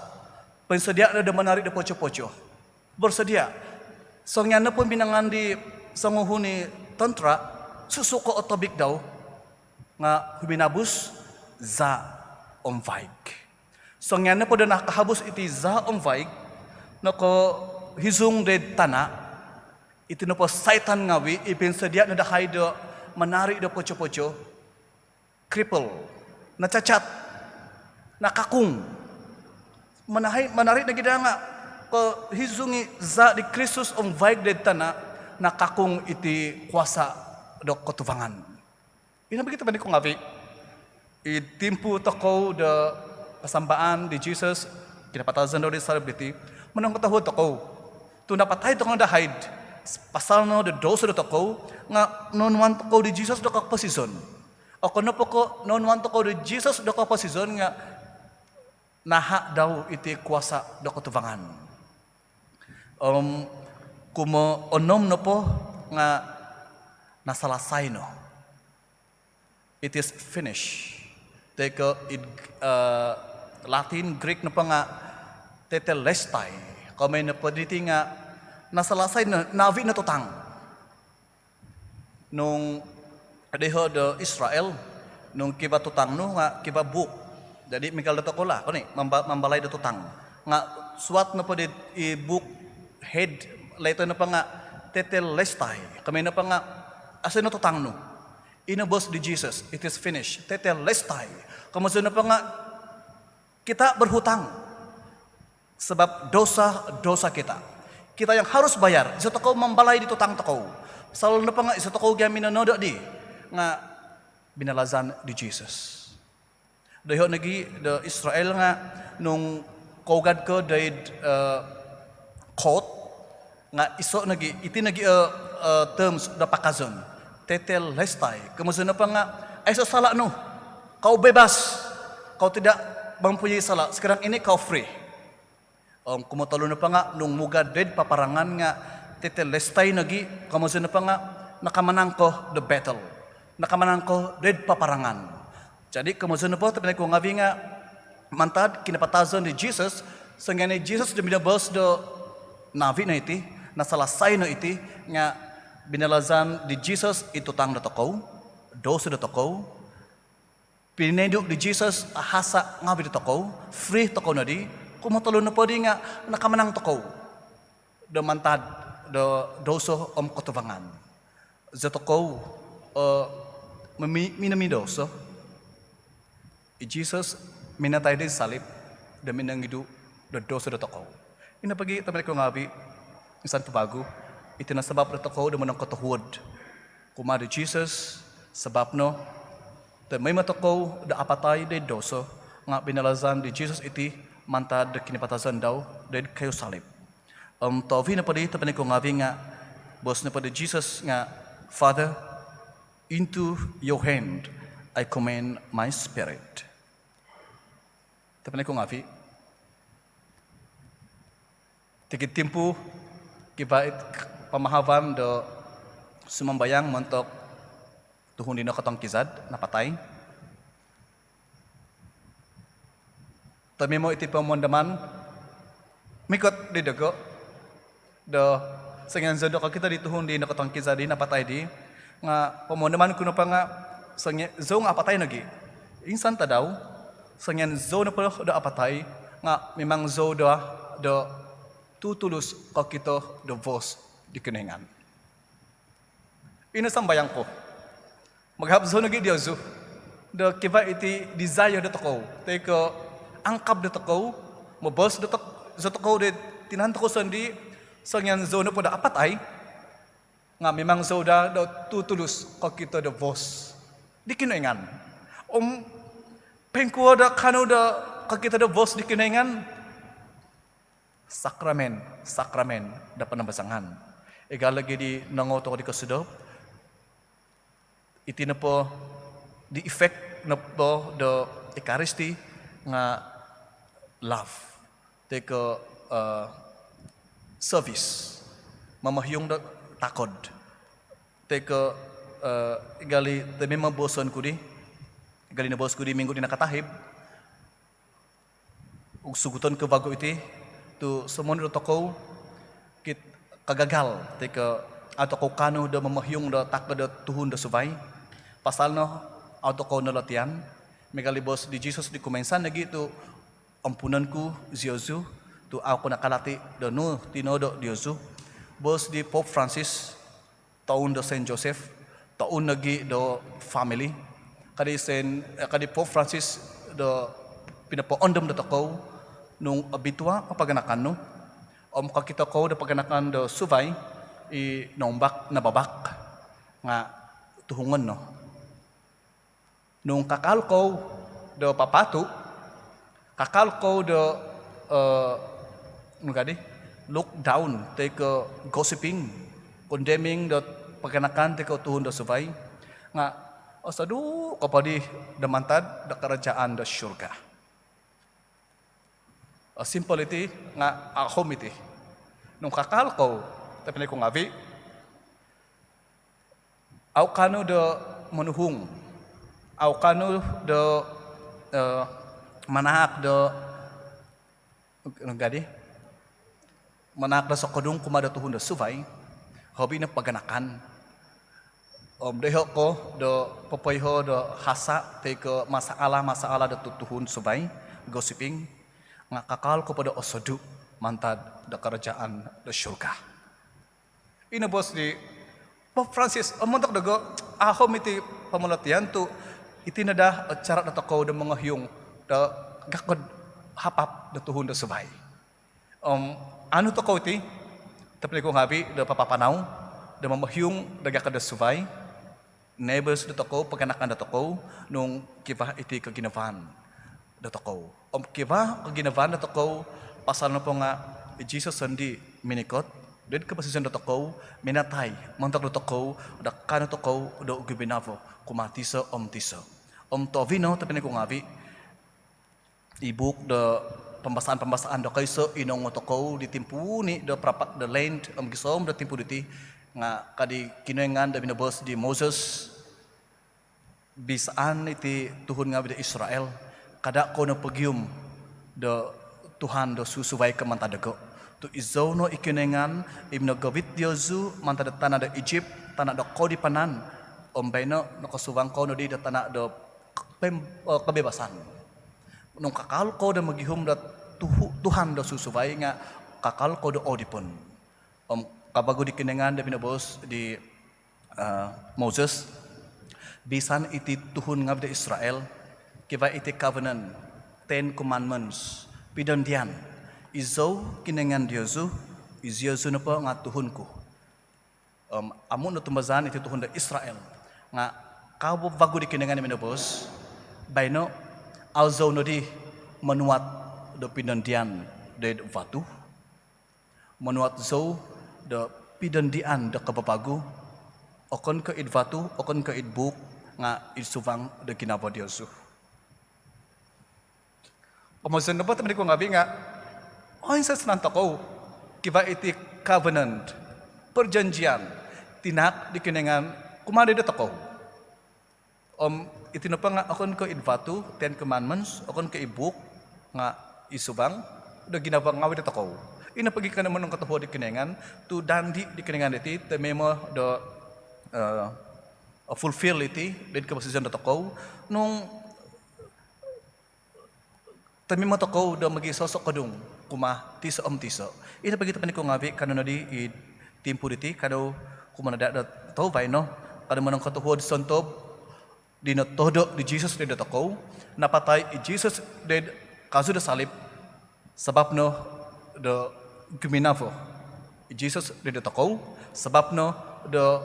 pensedia ada menarik de poco-poco bersedia songnya pun binangan di sanguhuni tantra susuko otobik daw nga huminabus za omvaig. So ngana po da nakahabos iti za omvaig, nako hizung de tana, iti no po saitan ngawi, ipinsadia na dahay do manari do pocho-pocho, cripple, nacacat, nakakung, manari na gida nga, ko hizungi za di Kristus omvaig de tana, nakakung iti kuasa do kotuvangan. Inabigit ba ni kong ngawi, itimpu toko da pasambaan di Jesus, kinapatazan daw di celebrity, manang katahod toko, tu napatay toko na dahid, pasal no da dosa da toko, nga nonwan toko di Jesus da kakapasizon. O kono po ko, nonwan toko di Jesus da kakapasizon, nga naha daw iti kuasa da kotuvangan. Kumo onom no po, nga nasalasay no. It is finished. Take Latin, Greek na pa nga tetelestai. Kung may napaditi nga nasalasay na navi na tutang. Nung adeho de Israel, nung kiba tutang no nga kiba book. Jadi mikal dato ko la, kuni mambalay da tutang. Nga suat na pa di book head, later na pa nga tetelestai. Kami na pa nga asin na tutang no. Inabos di Jesus, it is finished. Tetelestai. Kamusta na pa nga, kita berhutang. Sebab dosa kita. Kita yang harus bayar. Isa toko mambalay di tutang toko. Sal na pa nga, isa toko gamin na noda di. Nga binalazan di Jesus. Dayo nagi, the Israel nga, nung kogad ko day court, nga iso nagi, iti nagi terms da pakazon. Tetelestai. Kemudian apa nga, ay sa sala no, kau bebas, kau tidak mempunyai salah, sekarang ini kau free. Kumutalo na pa nga, nung mugaded paparangan nga, tetelestai nagi, kemudian apa nga, nakamanang ko the battle, nakamanang ko dead paparangan. Jadi kemudian apa, tapi ko ngabi nga, mantad, kinapatazon di Jesus, sehingga ni Jesus binabos do navi na iti, nasalasay na iti, nga, binalazan di Jesus itutang na toko, dosa na toko, pineduk di Jesus ahasa ngabi na toko, free toko na di, kumatalo na po di nga nakamanang toko, do mantad, do doso kotuvangan. Za toko, minamidoso, Jesus minatay di salib, da minangidu, do dosa na toko. Inapagi, tabi ko ngabi, isan pabago, iti na sabab na toko da manang katuhod. Kumari Jesus, sabab no, da may matoko da apatay da doso, nga binalazan di Jesus iti, mantad da kinipatasan daw, da kayo salib. Tawi na pa di, tabi ko ngabi nga, bos na pa di Jesus nga, Father, into your hand, I commend my spirit. Tabi ko ngabi, tigit timpu, kibait, pamahavan do sumambayang montok tuhon din katong kizad napatay. Tami mo iti pamondaman mikot di dago do sangyan zodo ka kita di tuhon din katong kizad di napatay di nga pamondaman kuno pa nga sangyan zo nga apatay nagi. Insan ta daw sangyan zo na pa do apatay nga memang zo do tutulus ka kito do vos di keningan. Inasambayang ko. Maghabzo na gid Diyoso. Do kiba iti desire da toko. Teko angkab da toko, mabos da toko de tinanto ko sandi sangyan zona po da apat ay nga memang zoda do tutulus ko kita da vos. Di keningan. Pengko da kano da ka kita da vos di keningan. Sakramen da panambasangan. Egal lagi di nangoto ko di kasidop, iti na po di effect na po do Eucharisty nga love, teko service, mamahyong da takod, teko egali temi maboson ko di, egali na bos ko di minggu di nakatahib, ug suguton ko bago iti, to sumunod toko kit kagagal teka ato ko kano da mamahyong da takda da tuhon da subay pasal no ato ko nalatian megalibos di Jesus di kumensan lagi tu ampunanku ziozu tu aku nakalati do nu tinodo diozu bos di Pope Francis taun do Saint Joseph taun lagi do family kadi Pope Francis do pinapaondom do toko nung abitua papaganakan no kakita ko do paganakan do suvay i nombak na babak nga tuhungon no nung kakal ko do papatu kakal ko do look down take gossiping condemning do paganakan take tuhun do suvay nga osadu kapadi damantad da kerajaan do syurga simple iti nga akom iti nung kakal ko tapi ko ngavi au kanu do menuhung au kanu do manahak do manahak do sokodung kumada tuhun do suvay hobi na paganakan deho ko do popoyho do hasa te ko masalah do tuhun suvay gossiping nga kakal ko pada osodu mantad da kerajaan da syurga. Ina bos di Pope Francis amontok dago ahom iti pamulatian tu iti nada cara da toko da mga hyung da gakod hapap da tuhun da subay. Anu toko iti tapi ko ngabi da papapanaw da mamahyung da gakod da subay. Neighbors da toko paganakan da toko nung kipa iti kaginavan da toko. Kiba kaginavan da toko pasal na po nga Jesus sandi minikot did kapasisan da toko minatay mantak da toko da kano toko da ugibinavo kumatiso tiso tovino tapi ko ngabi ibuk da pembasaan da kayso inong toko ditimpuni da prapat da land gisom da timpu diti nga kadi kinoengan da binabos di Moses bisaan iti tuhun nga da Israel kada ko na pagyum do Tuhan do susubay ka mantadago tu izono ikinengan ibno gawit diozu mantada tanah do Egypt tanah do kodi panan ombayno no kasuwang ko no di da tanah do kebebasan nung kakal ko da magihum da Tuhan do susubay nga kakal ko do odipon kabago dikinengan da binabos di Moses bisan iti tuhun nga da Israel kiba iti covenant 10 commandments pidondian izo kinengan diozu iziozu na po nga tuhun ko amun no tumbazan iti tuhun da Israel nga kabo bago di kinengan ni minabos bayno alzo no di manuat do pidondian de vatu manuat zo do pidondian da kababago okon ka idvatu okon ka idbuk nga isuvang da kinabo diozu Pamasun na po, tabi ko ngabi nga, sa sananta ko, kiba iti covenant, perjanjian, tinak di kinengan, kumanda dito ko. Iti na pa nga, akon ko idvatu, 10 commandments, akon ko ibuk, nga isubang, da ginabang ngawit dito ko. Inapagi ka naman ng kataho di kinengan, tu dandi di kinengan iti, tamemo do fulfill iti, din kapasisan dito ko, nung Tami mo ko da magi sosok kadung kuma tiso tiso. Ina pagita pa ni ko ngabi kano na di timpo diti kano kumana da to vai no kano manong katuhod sontob di no todo di Jesus di ko napatay Jesus di kaso da salib sabab no do guminavo Jesus di ko sabab no do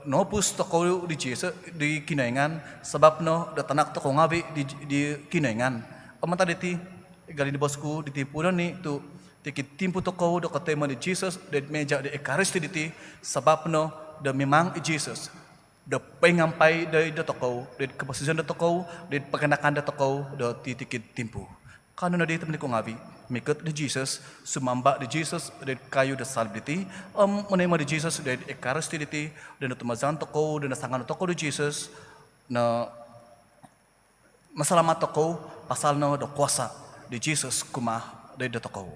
no pus to ko di Jesus di kinaingan sabab no da tanak to ko ngabi di kinaingan Pamanta diti, gali di bosku, diti puno ni, tu tikit timpu toko do katema di Jesus, de meja de ekaristi diti, sabab no, de memang Jesus, de pengampai de toko, de kapasisan de toko, de paganakan de toko, do titikit timpu. Kano na dito ni ko ngabi, mikot di Jesus, sumamba di Jesus, de kayu de salib diti, manema di Jesus, de ekaristi diti, de natumazan toko, de nasangan toko di Jesus, na masalamat ako pasal na do kuasa di Jesus kuma day dato ko.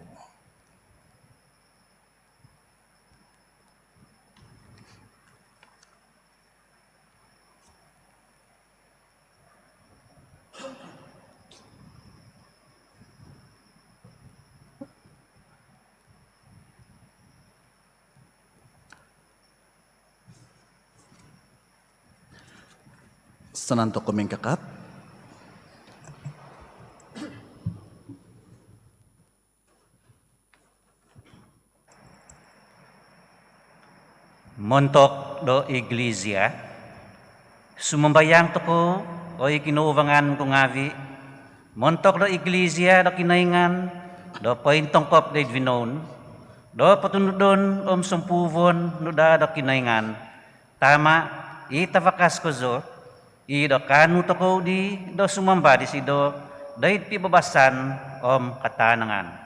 Sananto kaming kakat. Montok do iglesia, sumambayang to ko o ikinuwangan ko ngavi, montok do iglesia do kinaingan, do paintongkop de vinon, do patunudon sumpuvon no da do kinaingan, tama itavakas ko zo, i do kanu to ko di do sumamba di si do, dahit pibabasan katanangan.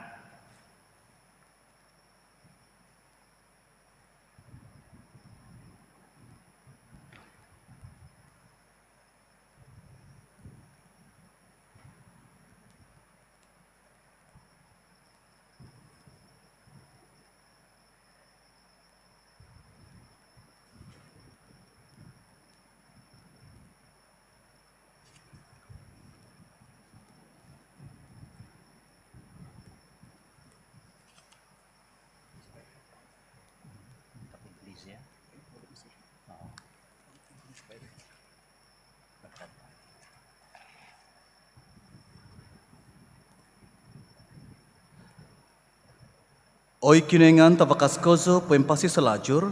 Oy kinengan tabakas kozo pempasi selajur,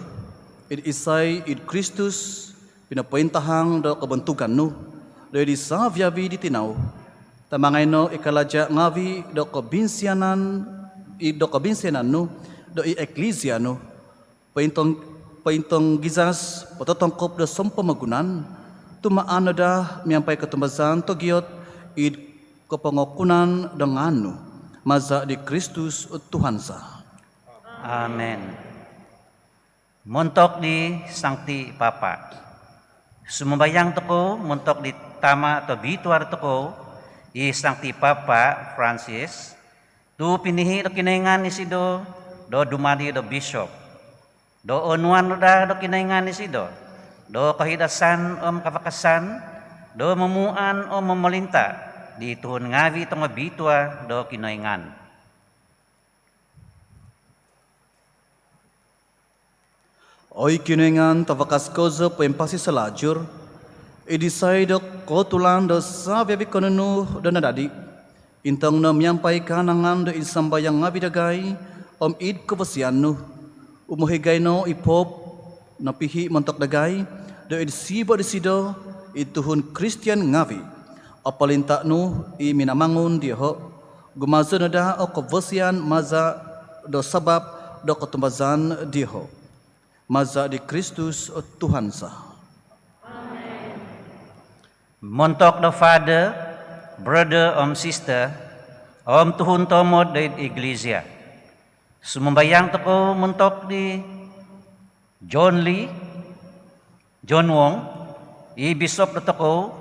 id isay id Kristus pinapaintahang do kebentukan nu, do di savyabi di tinaw, tamangay no ikalaja ngavi do kebinsianan nu, do i eklesia nu, paintong gizas patotongkop do sompamagunan, tumaan dah miampai ketumbazan togiot id kepengokunan dengan nu, maza di Kristus Tuhan sah. Amen. Montok di Sancti Papa. Sumambayang toko montok di tama atau bituar toko i Sancti Papa Francis. Tu pinihi do kinaingan ni si do dumadi do bishop. Do onuan do kinaingan ni si do kahidasan kavakasan do memuan memelinta di tuhun ngavi tong bitua do kinaingan. Oy kinengan tavakas kozo pempasi selajur, idisay do kotulan do savyabi konenu do nadadi, intang na miampai kanangan do insambayang ngabidagay, id kepasian nu, umuhigay no ipop, napihi montok dagay, do id siba di sido, ituhun Christian ngavi, apalinta nu i minamangun diho, gumazo na da o kepasian maza do sabab do ketumbazan diho. Maza di Kristus Tuhan sah. Amen. Montok do father, brother sister, tuhun tomod da iglesia. Sumambayang to ko montok di John Lee, John Wong, i bishop do to ko,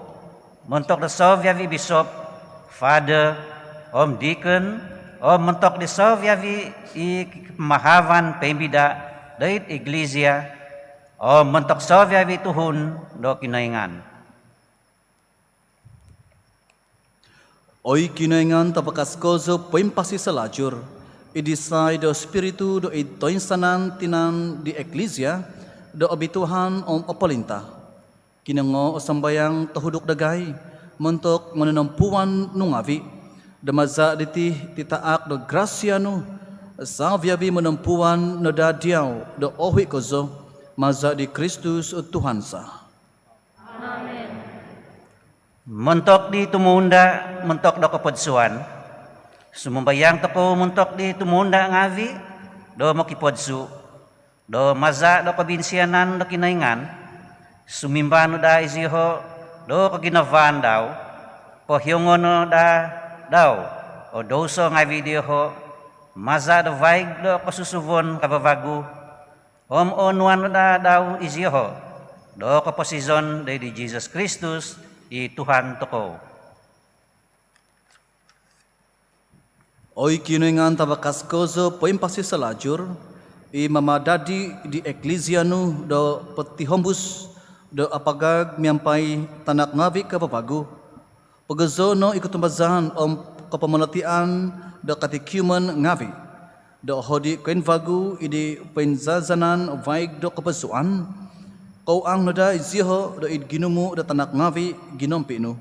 montok do Sovyavi bishop, father, deacon, mentok di Sovyavi i mahavan pembida, dait iglesia mentok Sovyavi tuhun do kinaingan. Oy kinaingan tapakas kozo pempasi selajur, idisay do spiritu do itoinsanan tinan di eklesia do abituhan apalinta. Kinango sambayang tahuduk dagay, mentok menenampuan nungavi, damaza ditih titaak do gracia nu, savyabi menempuan nadadiaw do ohi kozo, maza di Kristus Tuhan sah. Amen. Mentok di tumunda, mentok do kapodsuan, sumambayang toko mentok di tumunda ngavi, do makipodsu, do maza do kabinsianan do kinaingan, sumimbano da iziho, do kaginavan daw, pohyongono da daw, o doso ngavi diho, maza do vaig do kasusuvon kabavagu, onuan da daw iziho, do kaposizon di Jesus Kristus, i Tuhan toko. Oy kinuingan tabakas kozo pempasi selajur, i mamadadi di eklesia nu do petihombus do apagag miampai tanak ngavi kababagu, pagazo no ikutumbazan kapamalatian do katikumen ngavi, do hodi kain vagu idi penzazanan vaig do kapasuan, Kau ang nada iziho da id ginumu da tanak ngavi ginompi nu.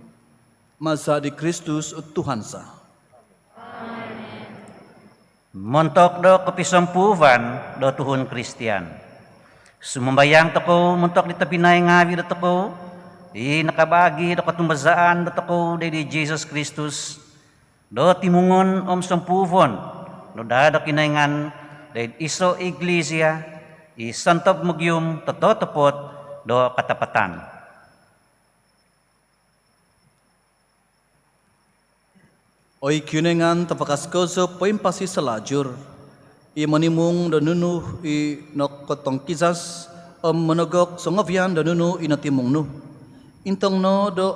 Masa di Kristus Tuhan sa. Montok do kepisampuvan do Tuhun Kristian. Sumambayang toko montok di tapinay ngavi do toko. Di nakabagi do katumbazaan do toko di Jesus Kristus. Do timungon sampuvon. Do dado kinaingan di iso iglesia. Isantob mugyum tototopot do katapatan. Oy kunengan tapakas koso poimpasi selajur. I manimung da nunu i nokotong kisas menogok songavian da nunu i natimung nu. Intong no do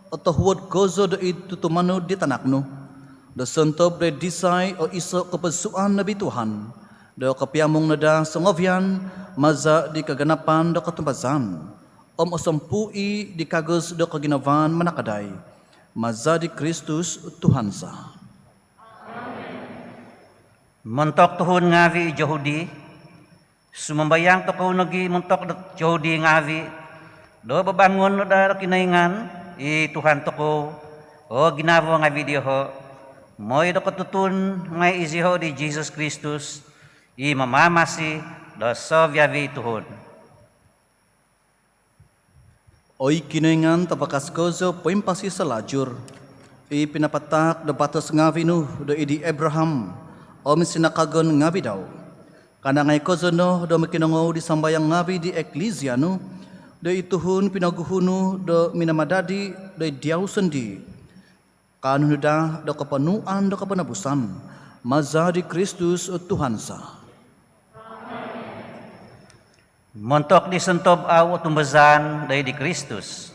otohuot kozo do i tutumanu di tanak nu. Da sentob de disay o iso kepesuan nabi Tuhan. Do kapiamong nada songavian maza di kaganapan do katumbazan. Osampui di kagus do kaginavan manakadai. Maza di Kristus Tuhan sa. Montok tuhun ngavi Yahudi. Sumambayang toko nagi montok Yahudi ngavi. Do babangon no da kinaingan i Tuhan toko. O ginavo ngavi diho. Moy do katutun ngay iziho di Jesus Kristus. I mamamasi do sovyavi tuhun. Oy kinaingan tapakas kozo poimpasi selajur. I pinapatak da batas ngavi nu do idi Abraham. O sinakagon ngavi daw. Kana ngay kozo no do makinango di sambayang ngavi di eklesia nu. Do ituhun pinaguhunu do minamadadi do diaw sendi. Kanu da do kapanuan do kapanabusan. Maza di Kristus Tuhan sa. Montok di sentob au tumbazan day di Kristus.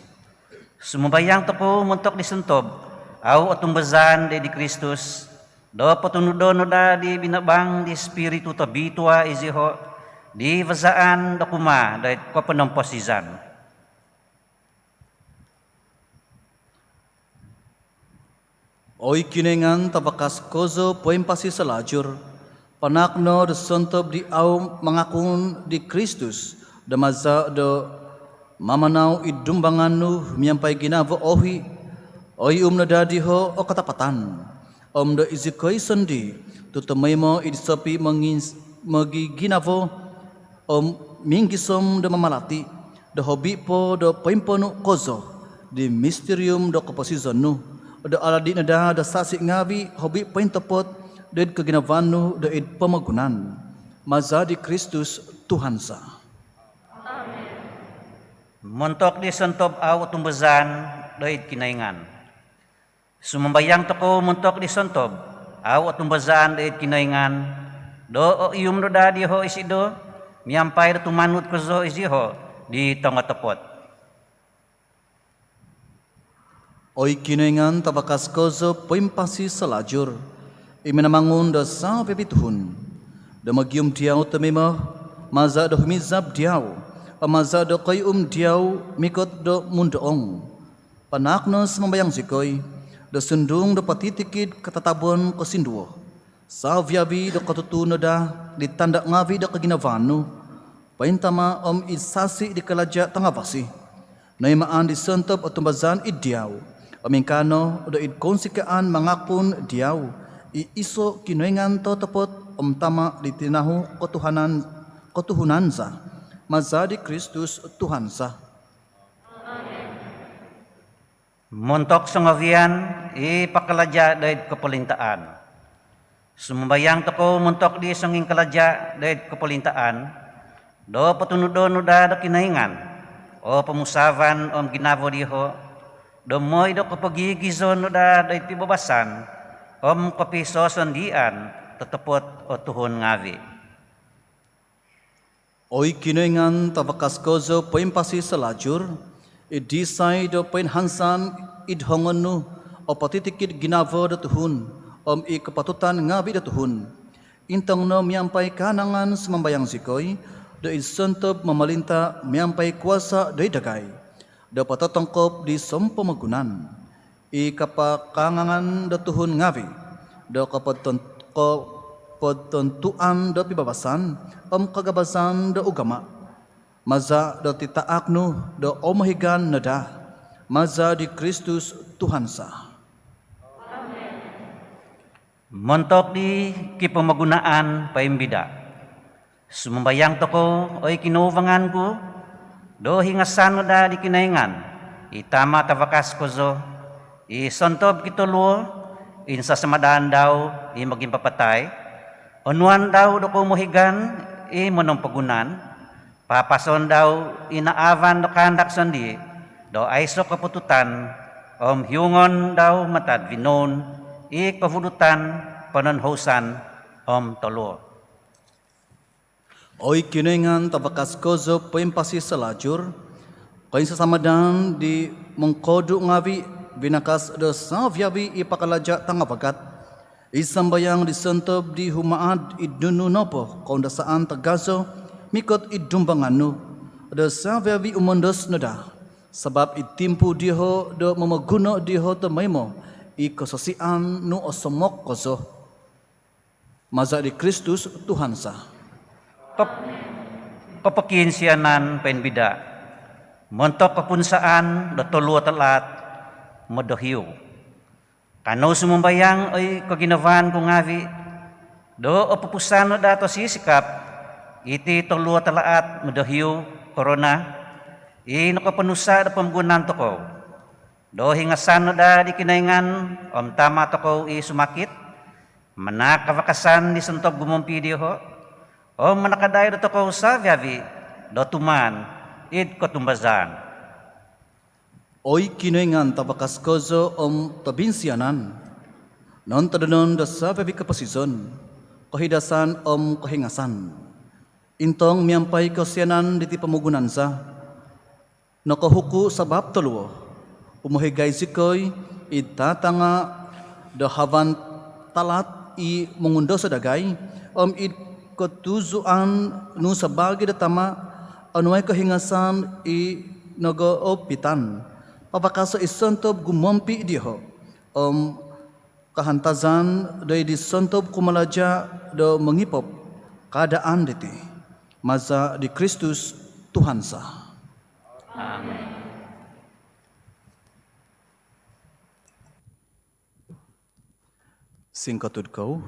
Sumbayang toko montok di sentob au tumbazan day di Kristus. Do patunudon da di binabang di spiritu tabitua iziho di vazaan do kuma day kapanamposizan. Oy kinengan tabakas kozo poimpasi selajur. Panakno de sentob di au mangakun di Kristus. Da maza do mamanaw idumbangan nu miyampai ginavo ohi. Oy nadadiho o katapatan. Do izikoy sendi. Tutamay mo idisapi magi ginavo. Minggisom do mamalati. Do hobi po do poimpono kozo. Di misterium do kaposizon nu. Do aladi nada da sasik ngavi hobi pointopot. Dan keginavanu da id pamagunan. Maza di Kristus Tuhan sa. Montok di sentob au tumbazan do id kinaingan. Sumambayang toko montok di sentob au tumbazan do id kinaingan. Do iyum do da diho isido. Miyampay do tumanut kozo isiho di tongatopot. Oy kinaingan tabakas kozo poimpasi selajur. Iminamangun da sa pepituhun. Da magyum diaw tamima. Maza do humizab diaw. Maza do kayum diaw mikot do mundoong. Panaknos mambayang sikoy. Da sundung do patitikid katatabon kasinduo. Sa viabi do katutuna da ditanda ngavi da kaginavanu. Paintama isasi di kalaja tangavasi. Naimaan di sentob at tumbazan iddiaw. Amingkano do id konsikaan mangakun diaw. Iiso kinuengan totopot tama di tinahu kotuhunan sa. Maza di Kristus Tuhan sa. Montok sangavian ipakalaja dahil kapalintaan. Sumbayang toko montok di sanging kalaja dahil kapalintaan. Do patunudon da kinaingan. O pamusavan ginavo diho. Do moy do kapagigizon da dahil pibabasan. Kapiso sandian tetepot o tuhon ngavi. Oy kinoingan tabakas kozo poimpasi selajur. Idisay do poin hansan idhongon nu. O patitikid ginavo da tuhun. Ikapatutan ngavi da tuhun. Intong no miyampai kanangan semambayang sikoy. Do isentob mamalinta miyampai kuasa do idagay. Do patatongkop di sompamagunan. Ikapakangangan da tuhun ngavi. Do kapatentuan do pibabasan. Kagabasan do ugama. Maza do titaaknu do omahigan nada. Maza di Kristus Tuhan sa. Montok di kipamagunaan paimbida. Sumambayang toko oy kinuvangan ko, do hingasan da di kinaingan, itama tawakas ko zo, isontob kitulo, insa samadaan daw, maging papatay, onuan daw do ko mohigan, monompagunan, papason daw, inaavan do kandak sandi, do aiso kapututan, hiungon daw matad vinon, kavudutan, panonhosan, tolo. Oy kinoingan tabakas kozo pempasi selajur, kain sasamadan di mengkodu ngavi binakas do savyavi ipakalaja tangapagat, isambayang disentob di humaad idunu nopo kondasaan tagazo mikot idumbanganu do savyavi umondos nada, sebab itimpu diho do memaguno diho temaimo ikososian nu osomok kozo. Maza di Kristus Tuhan sa. Kepekinsianan penbida, montok kepunsaan do tolu telat modohiu. Kano sumumbayang ay kaginavan ko ngavi, do opupusan da to sisikap, iti tolu telat modohiu corona, nakapanusa da pamgunan to ko. Do hingasan da di kinaingan, tama to ko sumakit, manakavakasan di sentob gumumpi diho, manakaday do ko sa viavi, do tuman, kotumbazan. Oy kinoingan tabakas kozo tabinsianan, non tadanon da sa viavi kapasison, kahidasan kahingasan. Intong miampay kasianan diti pamugunan sa, nakahuku sabab taluo, umuhigay sikoy, itatanga do havan talat mengundo sa dagay, ketuzuan nu sabagi datama anuay kahingasan nagoopitan papakaso isentob gumompi diho kahantazan doy disentob kumalaja do mengipop keadaan diti maza di Kristus Tuhan sa. Amin. Singkatud kau.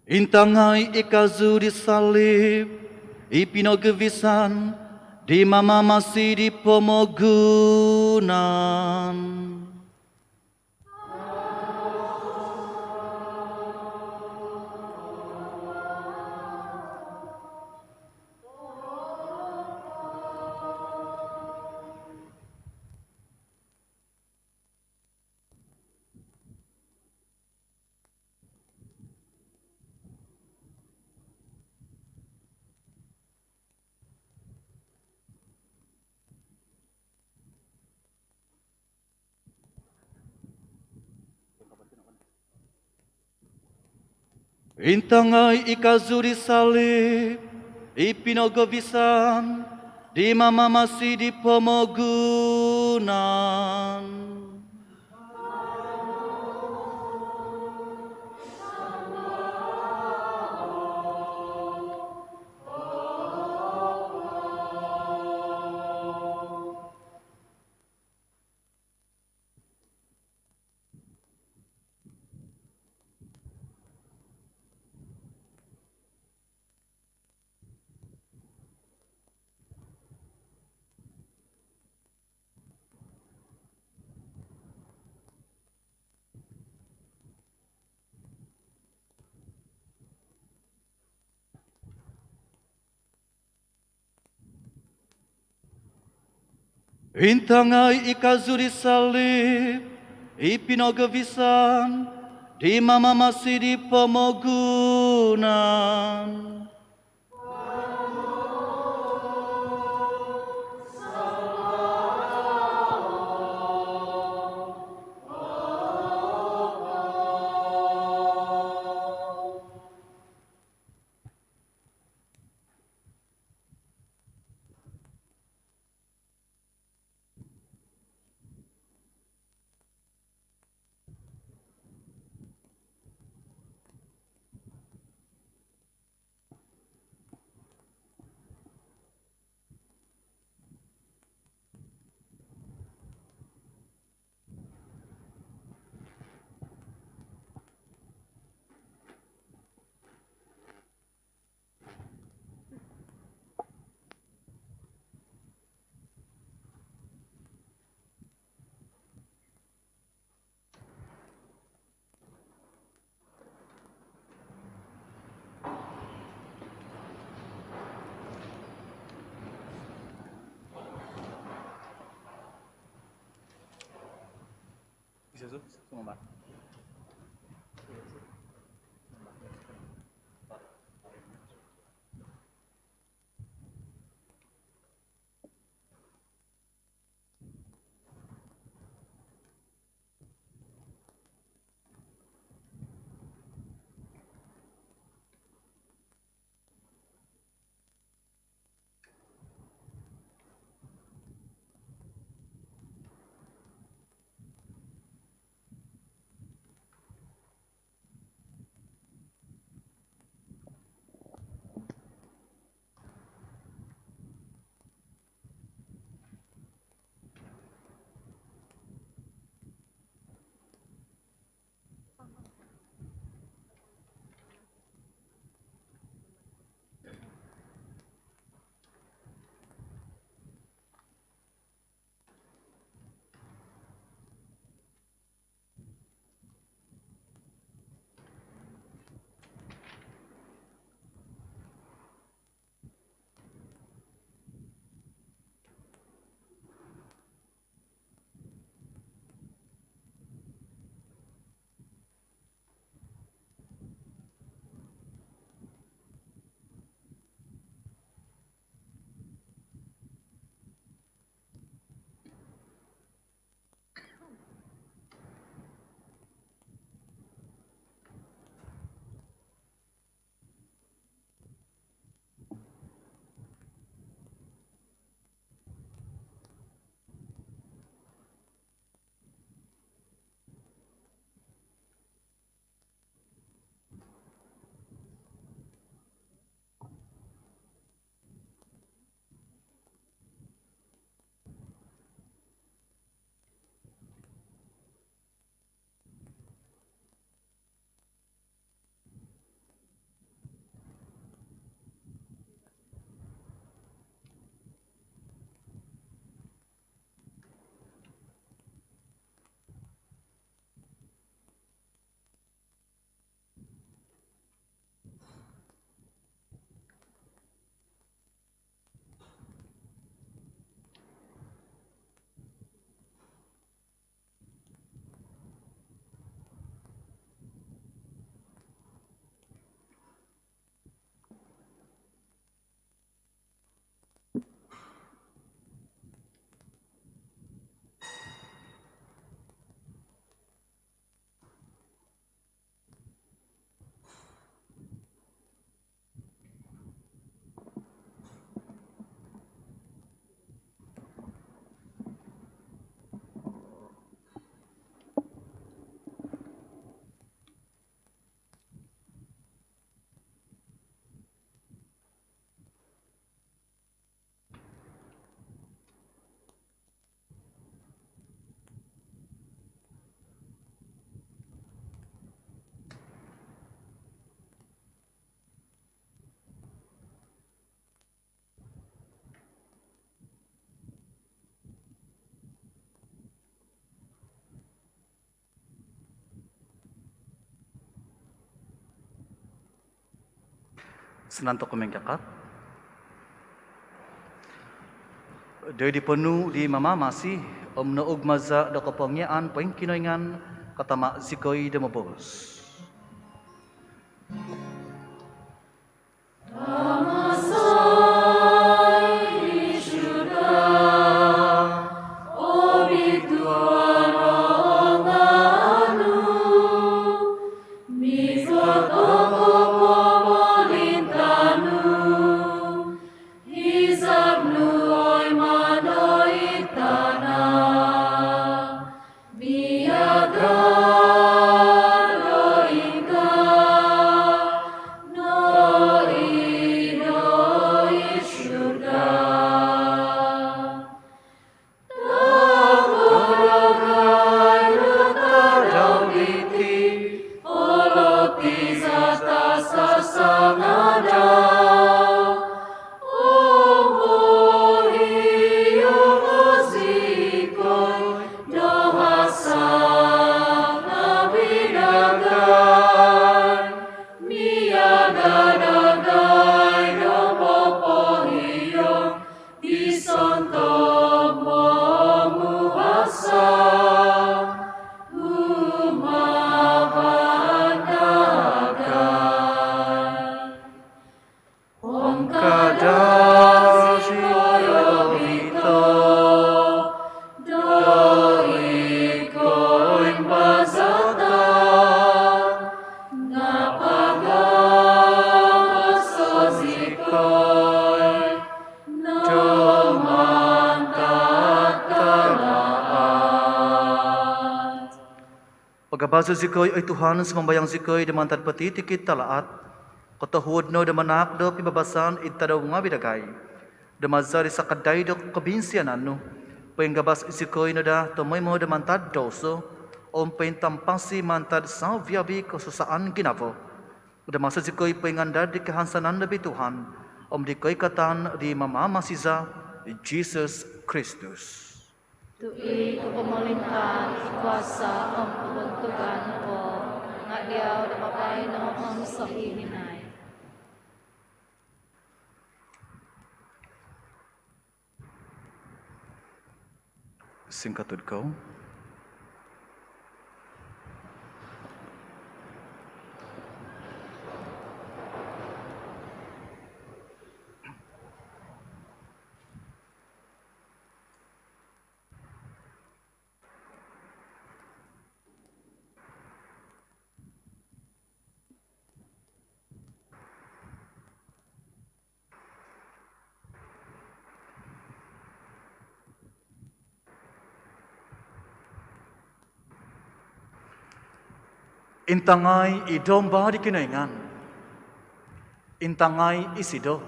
Intangai ikazu disalib, ipinogevisan, di mama masih di pemogunan. Intangai ikazuri salib, ipinogovisan, di mama masih di pemogunan. Intangai ikazuri salib, ipinogovisan, di mama masih di pemogunan. Senanto kumengkakat. Doi dipenuh di mama masih noog maza do kepengyaan pengkinoingan katama zikoi demobos. Pagabasa zikoy ay Tuhan semambayang zikoy demantad peti tikit talaat. Katahuod no demanak do pibabasan itadaw nga bidagay. Demazari sa kaday do kabinsianan no. Penggabas zikoy no da tomoy mo demantad doso. Om pentampasi mantad sa viabi kesusaan ginavo. Demasa zikoy pengandad di kehansanan nabi Tuhan. Om dikoy katan di mama siza Jesus Kristus. Tui ko pemerintahan kuasa ang pagbantugan ko nga diyaw na papay na ang sa iminay. Singkatod ko. Intangay idomba di kinaingan. Intangay isido.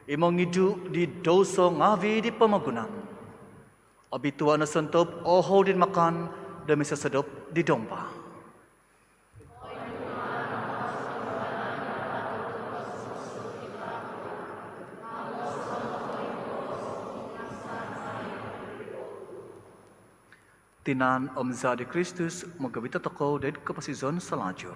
Imong idu di doso ngavi di pamagunan. Abitua na sentop oho din makan demi sesedop di domba. Tinan Om Zadi Kristus magabita toko ded kapasizon salajur.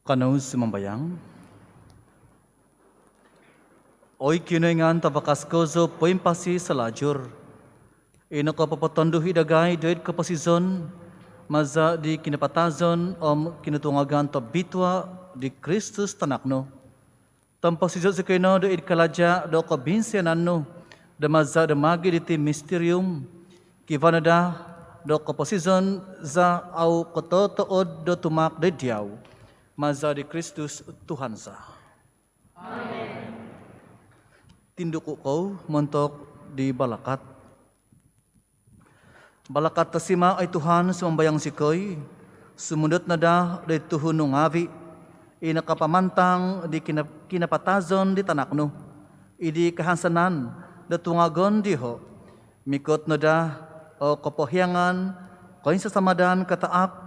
Kanu sumambayang. Oy kinoingan tabakas kozo poimpasi selajur. Ino ka papatonduhi dagay doit kapasizon. Maza di kinapatazon kinutungagan to bitwa di Kristus tanakno. Tampasizot sa kino doit kalaja do kabinsianan no. Damaza damagi diti misterium. Kivanada do kapasizon za au kototood do tumak de diaw. Maza di Kristus Tuhan sa. Amen. Tinduko ko montok di balakat. Balakat tasima ay Tuhan sumambayang sikoy. Sumundot na da di Tuhun ng avi. Inakapamantang di kinapatazon di tanakno. Idi kahansanan da tungagon di ho. Mikot na da o kapohyangan koin sa samadan kataak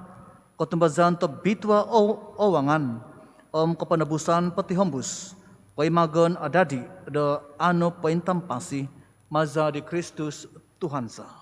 kotumbazan to bitwa o owangan kapanabusan pati hombus koy magon adadi do ano paintampasi maza di Kristus Tuhan sa.